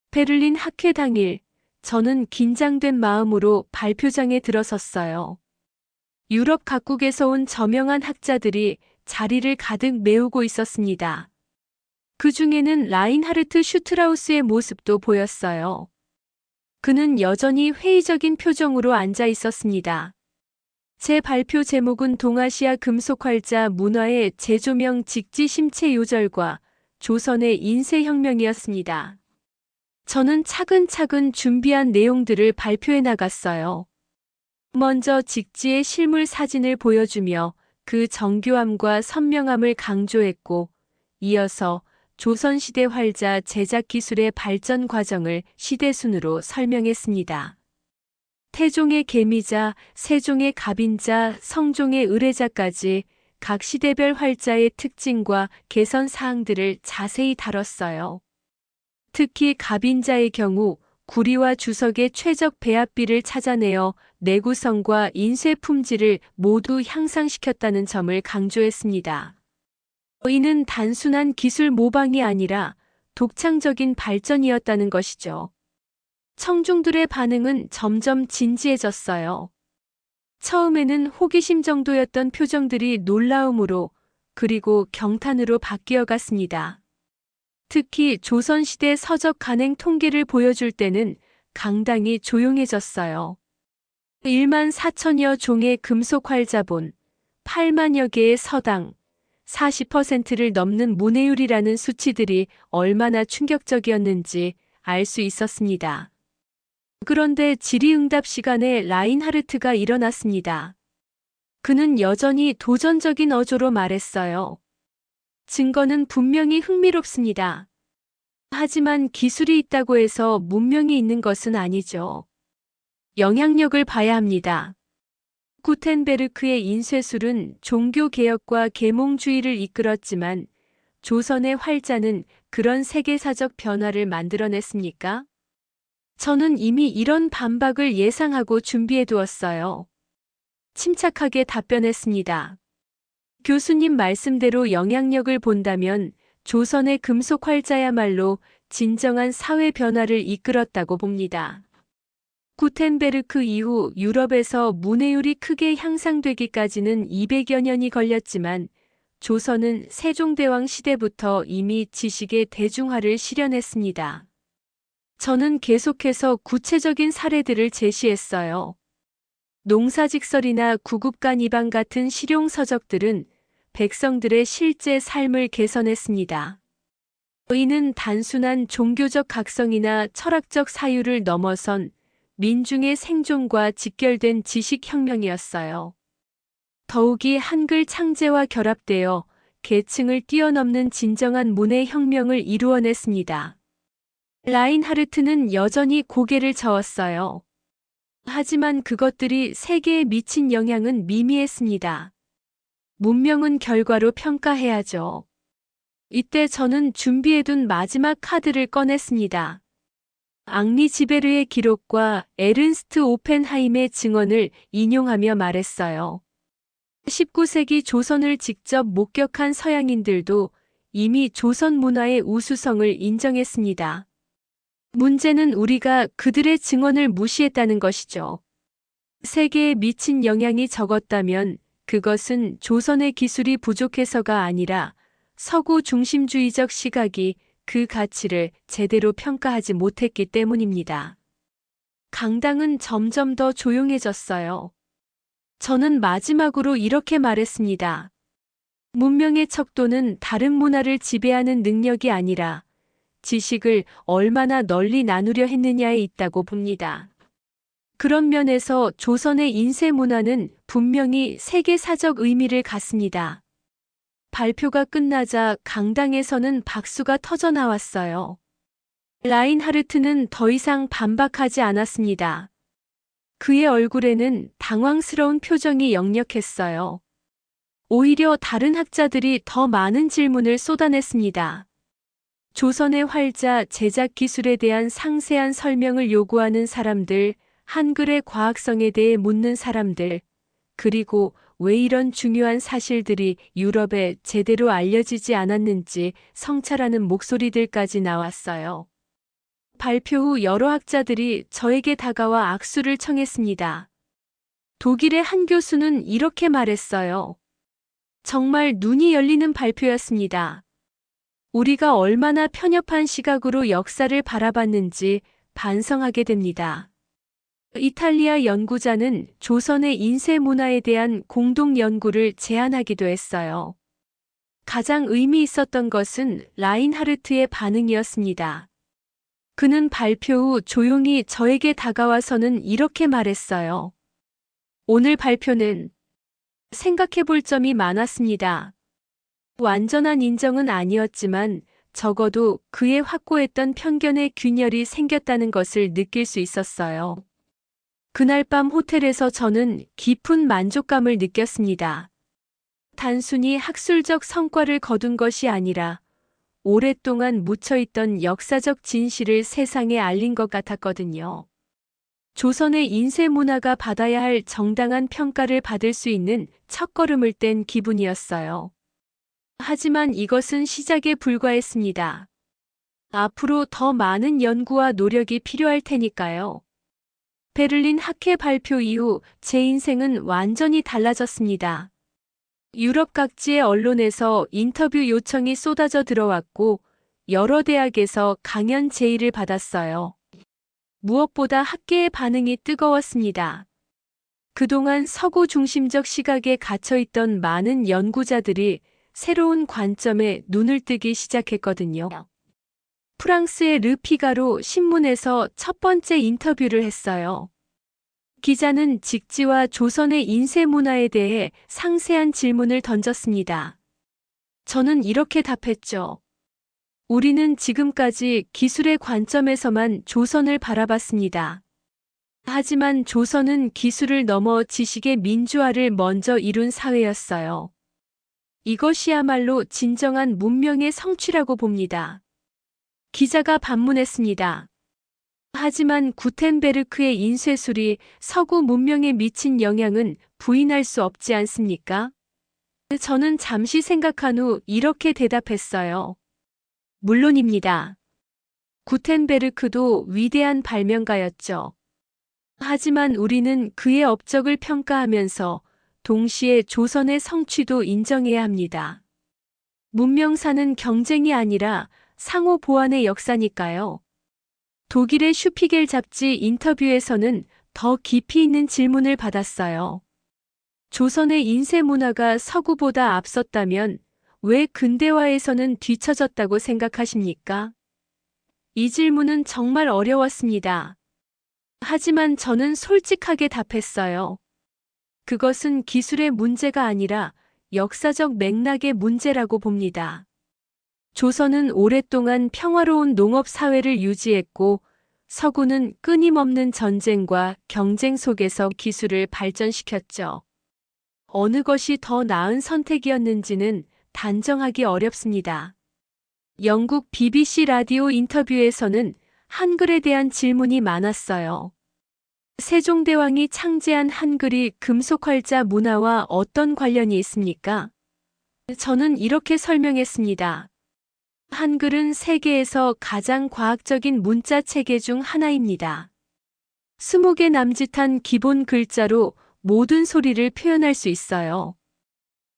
베를린 학회 당일, 저는 긴장된 마음으로 발표장에 들어섰어요. 유럽 각국에서 온 저명한 학자들이 자리를 가득 메우고 있었습니다. 그 중에는 라인하르트 슈트라우스의 모습도 보였어요. 그는 여전히 회의적인 표정으로 앉아 있었습니다. 제 발표 제목은 동아시아 금속활자 문화의 재조명 직지 심체 요절과 조선의 인쇄혁명이었습니다. 저는 차근차근 준비한 내용들을 발표해 나갔어요. 먼저 직지의 실물 사진을 보여주며 그 정교함과 선명함을 강조했고, 이어서 조선시대 활자 제작 기술의 발전 과정을 시대순으로 설명했습니다. 태종의 계미자, 세종의 갑인자, 성종의 의뢰자까지 각 시대별 활자의 특징과 개선 사항들을 자세히 다뤘어요. 특히 갑인자의 경우 구리와 주석의 최적 배합비를 찾아내어 내구성과 인쇄 품질을 모두 향상시켰다는 점을 강조했습니다. 이는 단순한 기술 모방이 아니라 독창적인 발전이었다는 것이죠. 청중들의 반응은 점점 진지해졌어요. 처음에는 호기심 정도였던 표정들이 놀라움으로 그리고 경탄으로 바뀌어 갔습니다. 특히 조선시대 서적 간행 통계를 보여줄 때는 강당이 조용해졌어요. 1만 4천여 종의 금속 활자본, 8만여 개의 서당, 40%를 넘는 문해율이라는 수치들이 얼마나 충격적이었는지 알 수 있었습니다. 그런데 질의응답 시간에 라인하르트가 일어났습니다. 그는 여전히 도전적인 어조로 말했어요. 증거는 분명히 흥미롭습니다. 하지만 기술이 있다고 해서 문명이 있는 것은 아니죠. 영향력을 봐야 합니다. 구텐베르크의 인쇄술은 종교개혁과 계몽주의를 이끌었지만 조선의 활자는 그런 세계사적 변화를 만들어냈습니까? 저는 이미 이런 반박을 예상하고 준비해 두었어요. 침착하게 답변했습니다. 교수님 말씀대로 영향력을 본다면 조선의 금속 활자야말로 진정한 사회 변화를 이끌었다고 봅니다. 구텐베르크 이후 유럽에서 문해율이 크게 향상되기까지는 200여 년이 걸렸지만 조선은 세종대왕 시대부터 이미 지식의 대중화를 실현했습니다. 저는 계속해서 구체적인 사례들을 제시했어요. 농사직설이나 구급간 이방 같은 실용 서적들은 백성들의 실제 삶을 개선했습니다. 이는 단순한 종교적 각성이나 철학적 사유를 넘어선 민중의 생존과 직결된 지식혁명이었어요. 더욱이 한글 창제와 결합되어 계층을 뛰어넘는 진정한 문해혁명을 이루어냈습니다. 라인하르트는 여전히 고개를 저었어요. 하지만 그것들이 세계에 미친 영향은 미미했습니다. 문명은 결과로 평가해야죠. 이때 저는 준비해둔 마지막 카드를 꺼냈습니다. 앙리 지베르의 기록과 에른스트 오펜하임의 증언을 인용하며 말했어요. 19세기 조선을 직접 목격한 서양인들도 이미 조선 문화의 우수성을 인정했습니다. 문제는 우리가 그들의 증언을 무시했다는 것이죠. 세계에 미친 영향이 적었다면 그것은 조선의 기술이 부족해서가 아니라 서구 중심주의적 시각이 그 가치를 제대로 평가하지 못했기 때문입니다. 강당은 점점 더 조용해졌어요. 저는 마지막으로 이렇게 말했습니다. 문명의 척도는 다른 문화를 지배하는 능력이 아니라 지식을 얼마나 널리 나누려 했느냐에 있다고 봅니다. 그런 면에서 조선의 인쇄 문화는 분명히 세계사적 의미를 갖습니다. 발표가 끝나자 강당에서는 박수가 터져 나왔어요. 라인하르트는 더 이상 반박하지 않았습니다. 그의 얼굴에는 당황스러운 표정이 역력했어요. 오히려 다른 학자들이 더 많은 질문을 쏟아냈습니다. 조선의 활자 제작 기술에 대한 상세한 설명을 요구하는 사람들, 한글의 과학성에 대해 묻는 사람들, 그리고 왜 이런 중요한 사실들이 유럽에 제대로 알려지지 않았는지 성찰하는 목소리들까지 나왔어요. 발표 후 여러 학자들이 저에게 다가와 악수를 청했습니다. 독일의 한 교수는 이렇게 말했어요. 정말 눈이 열리는 발표였습니다. 우리가 얼마나 편협한 시각으로 역사를 바라봤는지 반성하게 됩니다. 이탈리아 연구자는 조선의 인쇄 문화에 대한 공동 연구를 제안하기도 했어요. 가장 의미 있었던 것은 라인하르트의 반응이었습니다. 그는 발표 후 조용히 저에게 다가와서는 이렇게 말했어요. 오늘 발표는 생각해 볼 점이 많았습니다. 완전한 인정은 아니었지만 적어도 그의 확고했던 편견의 균열이 생겼다는 것을 느낄 수 있었어요. 그날 밤 호텔에서 저는 깊은 만족감을 느꼈습니다. 단순히 학술적 성과를 거둔 것이 아니라 오랫동안 묻혀있던 역사적 진실을 세상에 알린 것 같았거든요. 조선의 인쇄 문화가 받아야 할 정당한 평가를 받을 수 있는 첫걸음을 뗀 기분이었어요. 하지만 이것은 시작에 불과했습니다. 앞으로 더 많은 연구와 노력이 필요할 테니까요. 베를린 학회 발표 이후 제 인생은 완전히 달라졌습니다. 유럽 각지의 언론에서 인터뷰 요청이 쏟아져 들어왔고 여러 대학에서 강연 제의를 받았어요. 무엇보다 학계의 반응이 뜨거웠습니다. 그동안 서구 중심적 시각에 갇혀있던 많은 연구자들이 새로운 관점에 눈을 뜨기 시작했거든요. 프랑스의 르피가로 신문에서 첫 번째 인터뷰를 했어요. 기자는 직지와 조선의 인쇄 문화에 대해 상세한 질문을 던졌습니다. 저는 이렇게 답했죠. 우리는 지금까지 기술의 관점에서만 조선을 바라봤습니다. 하지만 조선은 기술을 넘어 지식의 민주화를 먼저 이룬 사회였어요. 이것이야말로 진정한 문명의 성취라고 봅니다. 기자가 반문했습니다. 하지만 구텐베르크의 인쇄술이 서구 문명에 미친 영향은 부인할 수 없지 않습니까? 저는 잠시 생각한 후 이렇게 대답했어요. 물론입니다. 구텐베르크도 위대한 발명가였죠. 하지만 우리는 그의 업적을 평가하면서 동시에 조선의 성취도 인정해야 합니다. 문명사는 경쟁이 아니라 상호 보완의 역사니까요. 독일의 슈피겔 잡지 인터뷰에서는 더 깊이 있는 질문을 받았어요. 조선의 인쇄 문화가 서구보다 앞섰다면 왜 근대화에서는 뒤처졌다고 생각하십니까? 이 질문은 정말 어려웠습니다. 하지만 저는 솔직하게 답했어요. 그것은 기술의 문제가 아니라 역사적 맥락의 문제라고 봅니다. 조선은 오랫동안 평화로운 농업 사회를 유지했고 서구는 끊임없는 전쟁과 경쟁 속에서 기술을 발전시켰죠. 어느 것이 더 나은 선택이었는지는 단정하기 어렵습니다. 영국 BBC 라디오 인터뷰에서는 한글에 대한 질문이 많았어요. 세종대왕이 창제한 한글이 금속활자 문화와 어떤 관련이 있습니까? 저는 이렇게 설명했습니다. 한글은 세계에서 가장 과학적인 문자 체계 중 하나입니다. 20개 남짓한 기본 글자로 모든 소리를 표현할 수 있어요.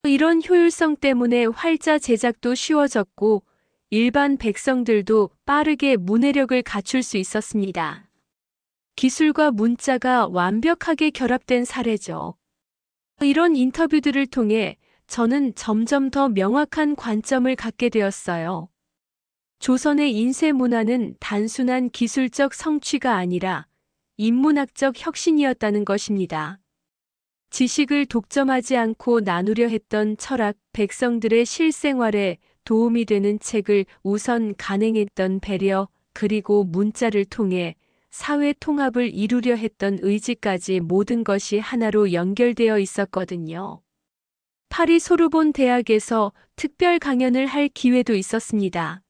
이런 효율성 때문에 활자 제작도 쉬워졌고 일반 백성들도 빠르게 문해력을 갖출 수 있었습니다. 기술과 문자가 완벽하게 결합된 사례죠. 이런 인터뷰들을 통해 저는 점점 더 명확한 관점을 갖게 되었어요. 조선의 인쇄 문화는 단순한 기술적 성취가 아니라 인문학적 혁신이었다는 것입니다. 지식을 독점하지 않고 나누려 했던 철학, 백성들의 실생활에 도움이 되는 책을 우선 간행했던 배려, 그리고 문자를 통해 사회 통합을 이루려 했던 의지까지 모든 것이 하나로 연결되어 있었거든요. 파리 소르본 대학에서 특별 강연을 할 기회도 있었습니다.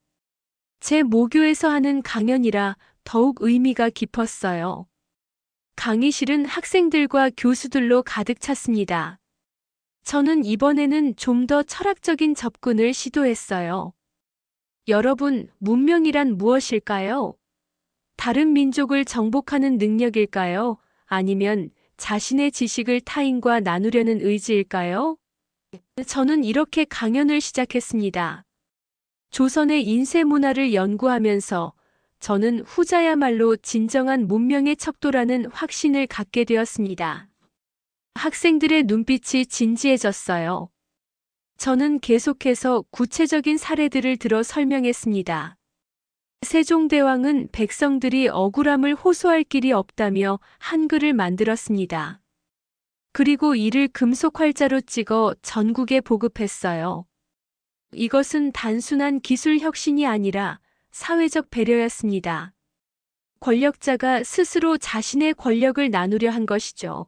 제 모교에서 하는 강연이라 더욱 의미가 깊었어요. 강의실은 학생들과 교수들로 가득 찼습니다. 저는 이번에는 좀 더 철학적인 접근을 시도했어요. 여러분, 문명이란 무엇일까요? 다른 민족을 정복하는 능력일까요? 아니면 자신의 지식을 타인과 나누려는 의지일까요? 저는 이렇게 강연을 시작했습니다. 조선의 인쇄 문화를 연구하면서 저는 후자야말로 진정한 문명의 척도라는 확신을 갖게 되었습니다. 학생들의 눈빛이 진지해졌어요. 저는 계속해서 구체적인 사례들을 들어 설명했습니다. 세종대왕은 백성들이 억울함을 호소할 길이 없다며 한글을 만들었습니다. 그리고 이를 금속 활자로 찍어 전국에 보급했어요. 이것은 단순한 기술 혁신이 아니라 사회적 배려였습니다. 권력자가 스스로 자신의 권력을 나누려 한 것이죠.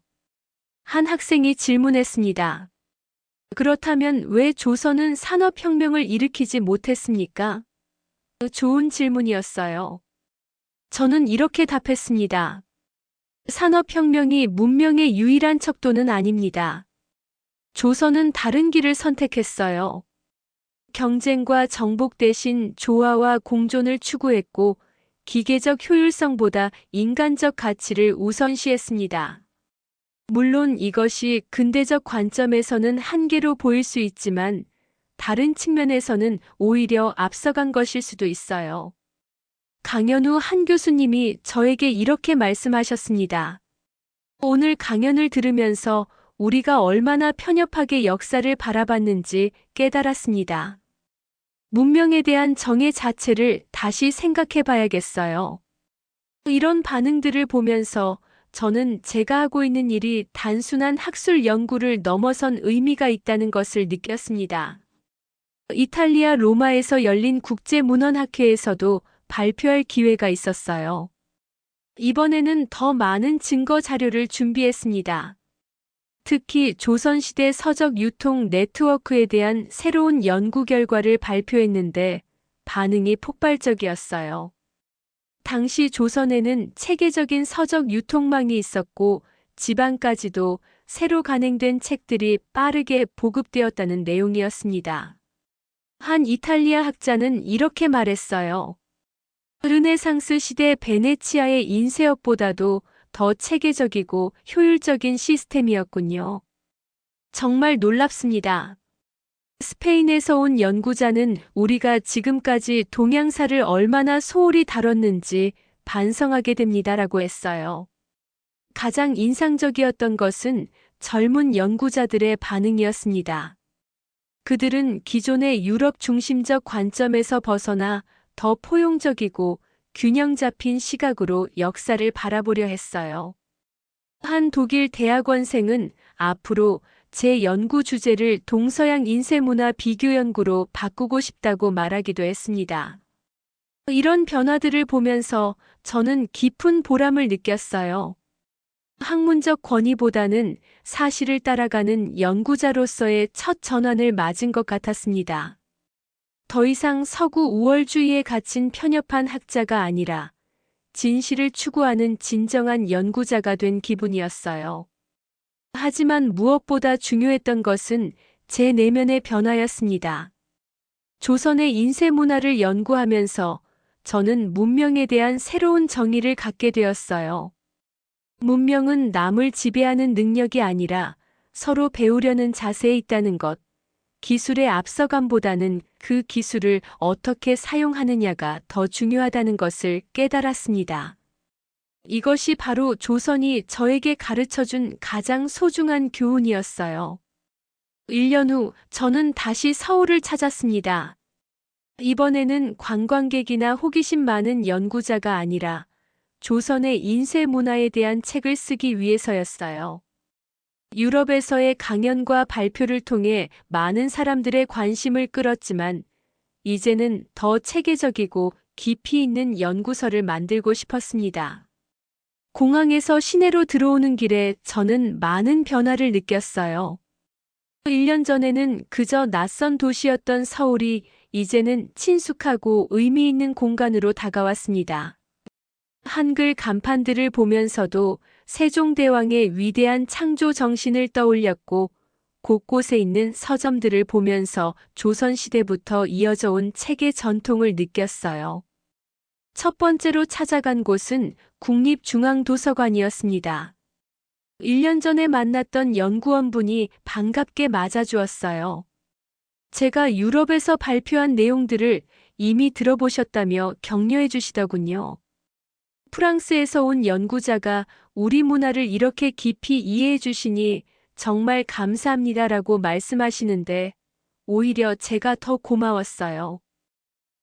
한 학생이 질문했습니다. 그렇다면 왜 조선은 산업혁명을 일으키지 못했습니까? 좋은 질문이었어요. 저는 이렇게 답했습니다. 산업혁명이 문명의 유일한 척도는 아닙니다. 조선은 다른 길을 선택했어요. 경쟁과 정복 대신 조화와 공존을 추구했고 기계적 효율성보다 인간적 가치를 우선시했습니다. 물론 이것이 근대적 관점에서는 한계로 보일 수 있지만 다른 측면에서는 오히려 앞서간 것일 수도 있어요. 강연후 한 교수님이 저에게 이렇게 말씀하셨습니다. 오늘 강연을 들으면서 우리가 얼마나 편협하게 역사를 바라봤는지 깨달았습니다. 문명에 대한 정의 자체를 다시 생각해 봐야겠어요. 이런 반응들을 보면서 저는 제가 하고 있는 일이 단순한 학술 연구를 넘어선 의미가 있다는 것을 느꼈습니다. 이탈리아 로마에서 열린 국제문헌학회에서도 발표할 기회가 있었어요. 이번에는 더 많은 증거 자료를 준비했습니다. 특히 조선시대 서적 유통 네트워크에 대한 새로운 연구 결과를 발표했는데 반응이 폭발적이었어요. 당시 조선에는 체계적인 서적 유통망이 있었고 지방까지도 새로 간행된 책들이 빠르게 보급되었다는 내용이었습니다. 한 이탈리아 학자는 이렇게 말했어요. 르네상스 시대 베네치아의 인쇄업보다도 더 체계적이고 효율적인 시스템이었군요. 정말 놀랍습니다. 스페인에서 온 연구자는 우리가 지금까지 동양사를 얼마나 소홀히 다뤘는지 반성하게 됩니다라고 했어요. 가장 인상적이었던 것은 젊은 연구자들의 반응이었습니다. 그들은 기존의 유럽 중심적 관점에서 벗어나 더 포용적이고 균형 잡힌 시각으로 역사를 바라보려 했어요. 한 독일 대학원생은 앞으로 제 연구 주제를 동서양 인쇄문화 비교 연구로 바꾸고 싶다고 말하기도 했습니다. 이런 변화들을 보면서 저는 깊은 보람을 느꼈어요. 학문적 권위보다는 사실을 따라가는 연구자로서의 첫 전환을 맞은 것 같았습니다. 더 이상 서구 우월주의에 갇힌 편협한 학자가 아니라 진실을 추구하는 진정한 연구자가 된 기분이었어요. 하지만 무엇보다 중요했던 것은 제 내면의 변화였습니다. 조선의 인쇄 문화를 연구하면서 저는 문명에 대한 새로운 정의를 갖게 되었어요. 문명은 남을 지배하는 능력이 아니라 서로 배우려는 자세에 있다는 것. 기술의 앞서감보다는 그 기술을 어떻게 사용하느냐가 더 중요하다는 것을 깨달았습니다. 이것이 바로 조선이 저에게 가르쳐준 가장 소중한 교훈이었어요. 1년 후 저는 다시 서울을 찾았습니다. 이번에는 관광객이나 호기심 많은 연구자가 아니라 조선의 인쇄 문화에 대한 책을 쓰기 위해서였어요. 유럽에서의 강연과 발표를 통해 많은 사람들의 관심을 끌었지만 이제는 더 체계적이고 깊이 있는 연구서를 만들고 싶었습니다. 공항에서 시내로 들어오는 길에 저는 많은 변화를 느꼈어요. 1년 전에는 그저 낯선 도시였던 서울이 이제는 친숙하고 의미 있는 공간으로 다가왔습니다. 한글 간판들을 보면서도 세종대왕의 위대한 창조 정신을 떠올렸고 곳곳에 있는 서점들을 보면서 조선시대부터 이어져 온 책의 전통을 느꼈어요. 첫 번째로 찾아간 곳은 국립중앙도서관이었습니다. 1년 전에 만났던 연구원분이 반갑게 맞아주었어요. 제가 유럽에서 발표한 내용들을 이미 들어보셨다며 격려해 주시더군요. 프랑스에서 온 연구자가 우리 문화를 이렇게 깊이 이해해 주시니 정말 감사합니다라고 말씀하시는데 오히려 제가 더 고마웠어요.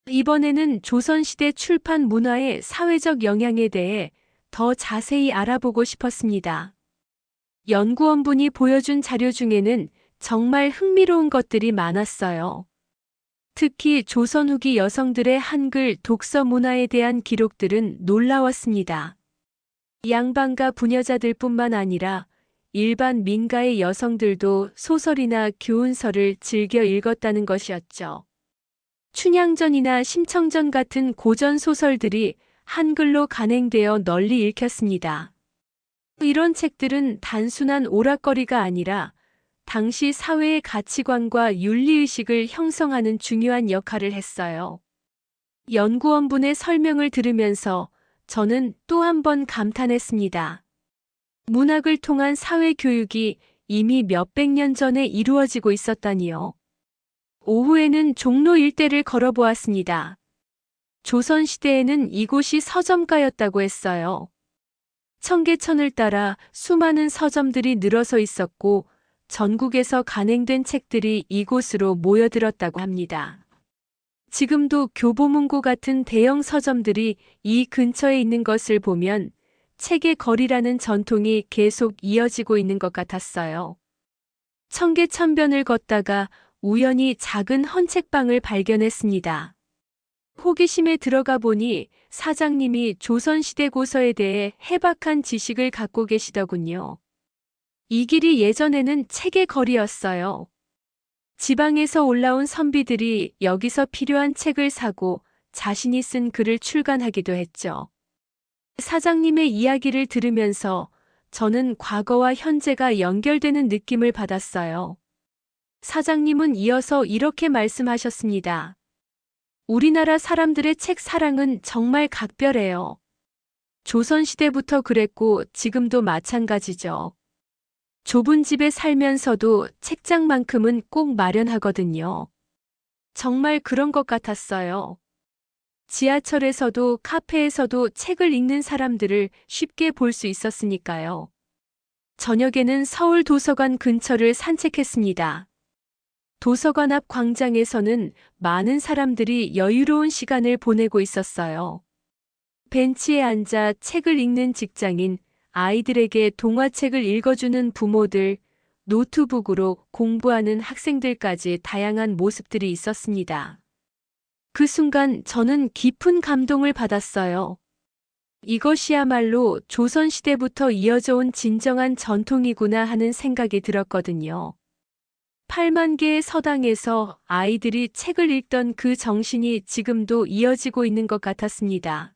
이번에는 조선시대 출판 문화의 사회적 영향에 대해 더 자세히 알아보고 싶었습니다. 연구원분이 보여준 자료 중에는 정말 흥미로운 것들이 많았어요. 특히 조선 후기 여성들의 한글 독서 문화에 대한 기록들은 놀라웠습니다. 양반가 부녀자들뿐만 아니라 일반 민가의 여성들도 소설이나 교훈서를 즐겨 읽었다는 것이었죠. 춘향전이나 심청전 같은 고전 소설들이 한글로 간행되어 널리 읽혔습니다. 이런 책들은 단순한 오락거리가 아니라 당시 사회의 가치관과 윤리의식을 형성하는 중요한 역할을 했어요. 연구원분의 설명을 들으면서 저는 또 한 번 감탄했습니다. 문학을 통한 사회교육이 이미 몇백 년 전에 이루어지고 있었다니요. 오후에는 종로 일대를 걸어보았습니다. 조선시대에는 이곳이 서점가였다고 했어요. 청계천을 따라 수많은 서점들이 늘어서 있었고 전국에서 간행된 책들이 이곳으로 모여들었다고 합니다. 지금도 교보문고 같은 대형 서점들이 이 근처에 있는 것을 보면 책의 거리라는 전통이 계속 이어지고 있는 것 같았어요. 청계천변을 걷다가 우연히 작은 헌책방을 발견했습니다. 호기심에 들어가 보니 사장님이 조선시대 고서에 대해 해박한 지식을 갖고 계시더군요. 이 길이 예전에는 책의 거리였어요. 지방에서 올라온 선비들이 여기서 필요한 책을 사고 자신이 쓴 글을 출간하기도 했죠. 사장님의 이야기를 들으면서 저는 과거와 현재가 연결되는 느낌을 받았어요. 사장님은 이어서 이렇게 말씀하셨습니다. 우리나라 사람들의 책 사랑은 정말 각별해요. 조선시대부터 그랬고 지금도 마찬가지죠. 좁은 집에 살면서도 책장만큼은 꼭 마련하거든요. 정말 그런 것 같았어요. 지하철에서도 카페에서도 책을 읽는 사람들을 쉽게 볼 수 있었으니까요. 저녁에는 서울 도서관 근처를 산책했습니다. 도서관 앞 광장에서는 많은 사람들이 여유로운 시간을 보내고 있었어요. 벤치에 앉아 책을 읽는 직장인, 아이들에게 동화책을 읽어주는 부모들, 노트북으로 공부하는 학생들까지 다양한 모습들이 있었습니다. 그 순간 저는 깊은 감동을 받았어요. 이것이야말로 조선시대부터 이어져 온 진정한 전통이구나 하는 생각이 들었거든요. 8만 개의 서당에서 아이들이 책을 읽던 그 정신이 지금도 이어지고 있는 것 같았습니다.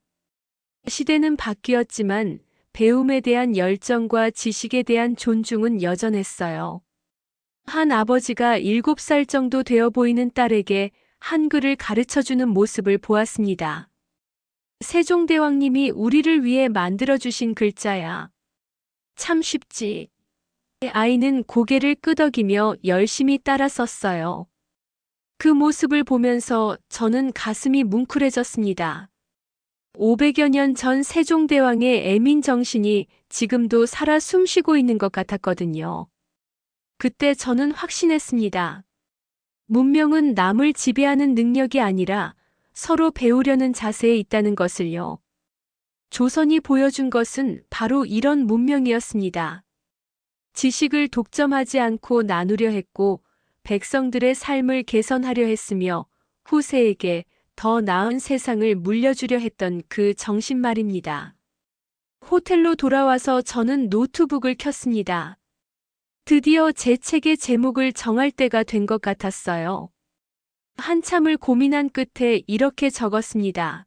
시대는 바뀌었지만 배움에 대한 열정과 지식에 대한 존중은 여전했어요. 한 아버지가 7살 정도 되어 보이는 딸에게 한글을 가르쳐주는 모습을 보았습니다. 세종대왕님이 우리를 위해 만들어주신 글자야. 참 쉽지. 아이는 고개를 끄덕이며 열심히 따라 썼어요. 그 모습을 보면서 저는 가슴이 뭉클해졌습니다. 500여 년 전 세종대왕의 애민 정신이 지금도 살아 숨쉬고 있는 것 같았거든요. 그때 저는 확신했습니다. 문명은 남을 지배하는 능력이 아니라 서로 배우려는 자세에 있다는 것을요. 조선이 보여준 것은 바로 이런 문명이었습니다. 지식을 독점하지 않고 나누려 했고 백성들의 삶을 개선하려 했으며 후세에게 더 나은 세상을 물려주려 했던 그 정신 말입니다. 호텔로 돌아와서 저는 노트북을 켰습니다. 드디어 제 책의 제목을 정할 때가 된 것 같았어요. 한참을 고민한 끝에 이렇게 적었습니다.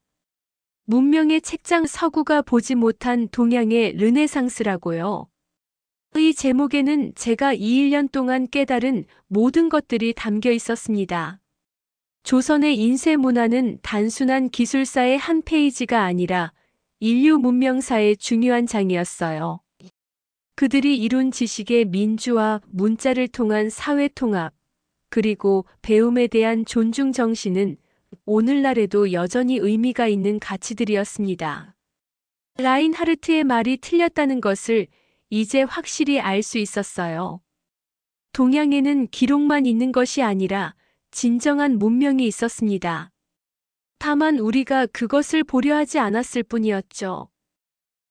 문명의 책장 서구가 보지 못한 동양의 르네상스라고요. 이 제목에는 제가 21년 동안 깨달은 모든 것들이 담겨 있었습니다. 조선의 인쇄 문화는 단순한 기술사의 한 페이지가 아니라 인류 문명사의 중요한 장이었어요. 그들이 이룬 지식의 민주화, 문자를 통한 사회 통합, 그리고 배움에 대한 존중 정신은 오늘날에도 여전히 의미가 있는 가치들이었습니다. 라인하르트의 말이 틀렸다는 것을 이제 확실히 알 수 있었어요. 동양에는 기록만 있는 것이 아니라 진정한 문명이 있었습니다. 다만 우리가 그것을 보려 하지 않았을 뿐이었죠.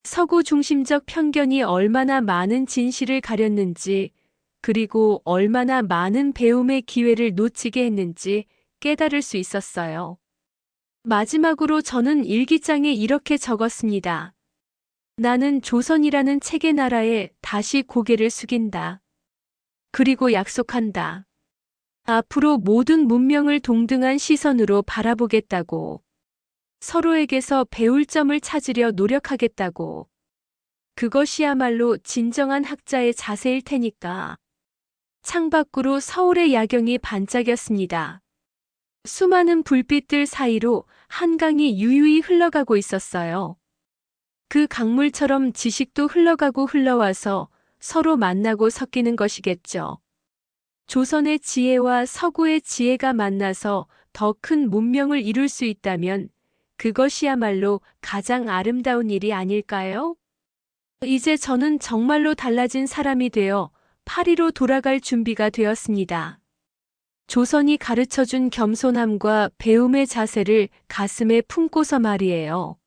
서구 중심적 편견이 얼마나 많은 진실을 가렸는지, 그리고 얼마나 많은 배움의 기회를 놓치게 했는지 깨달을 수 있었어요. 마지막으로 저는 일기장에 이렇게 적었습니다. 나는 조선이라는 책의 나라에 다시 고개를 숙인다. 그리고 약속한다. 앞으로 모든 문명을 동등한 시선으로 바라보겠다고. 서로에게서 배울 점을 찾으려 노력하겠다고. 그것이야말로 진정한 학자의 자세일 테니까. 창밖으로 서울의 야경이 반짝였습니다. 수많은 불빛들 사이로 한강이 유유히 흘러가고 있었어요. 그 강물처럼 지식도 흘러가고 흘러와서 서로 만나고 섞이는 것이겠죠. 조선의 지혜와 서구의 지혜가 만나서 더 큰 문명을 이룰 수 있다면 그것이야말로 가장 아름다운 일이 아닐까요? 이제 저는 정말로 달라진 사람이 되어 파리로 돌아갈 준비가 되었습니다. 조선이 가르쳐준 겸손함과 배움의 자세를 가슴에 품고서 말이에요.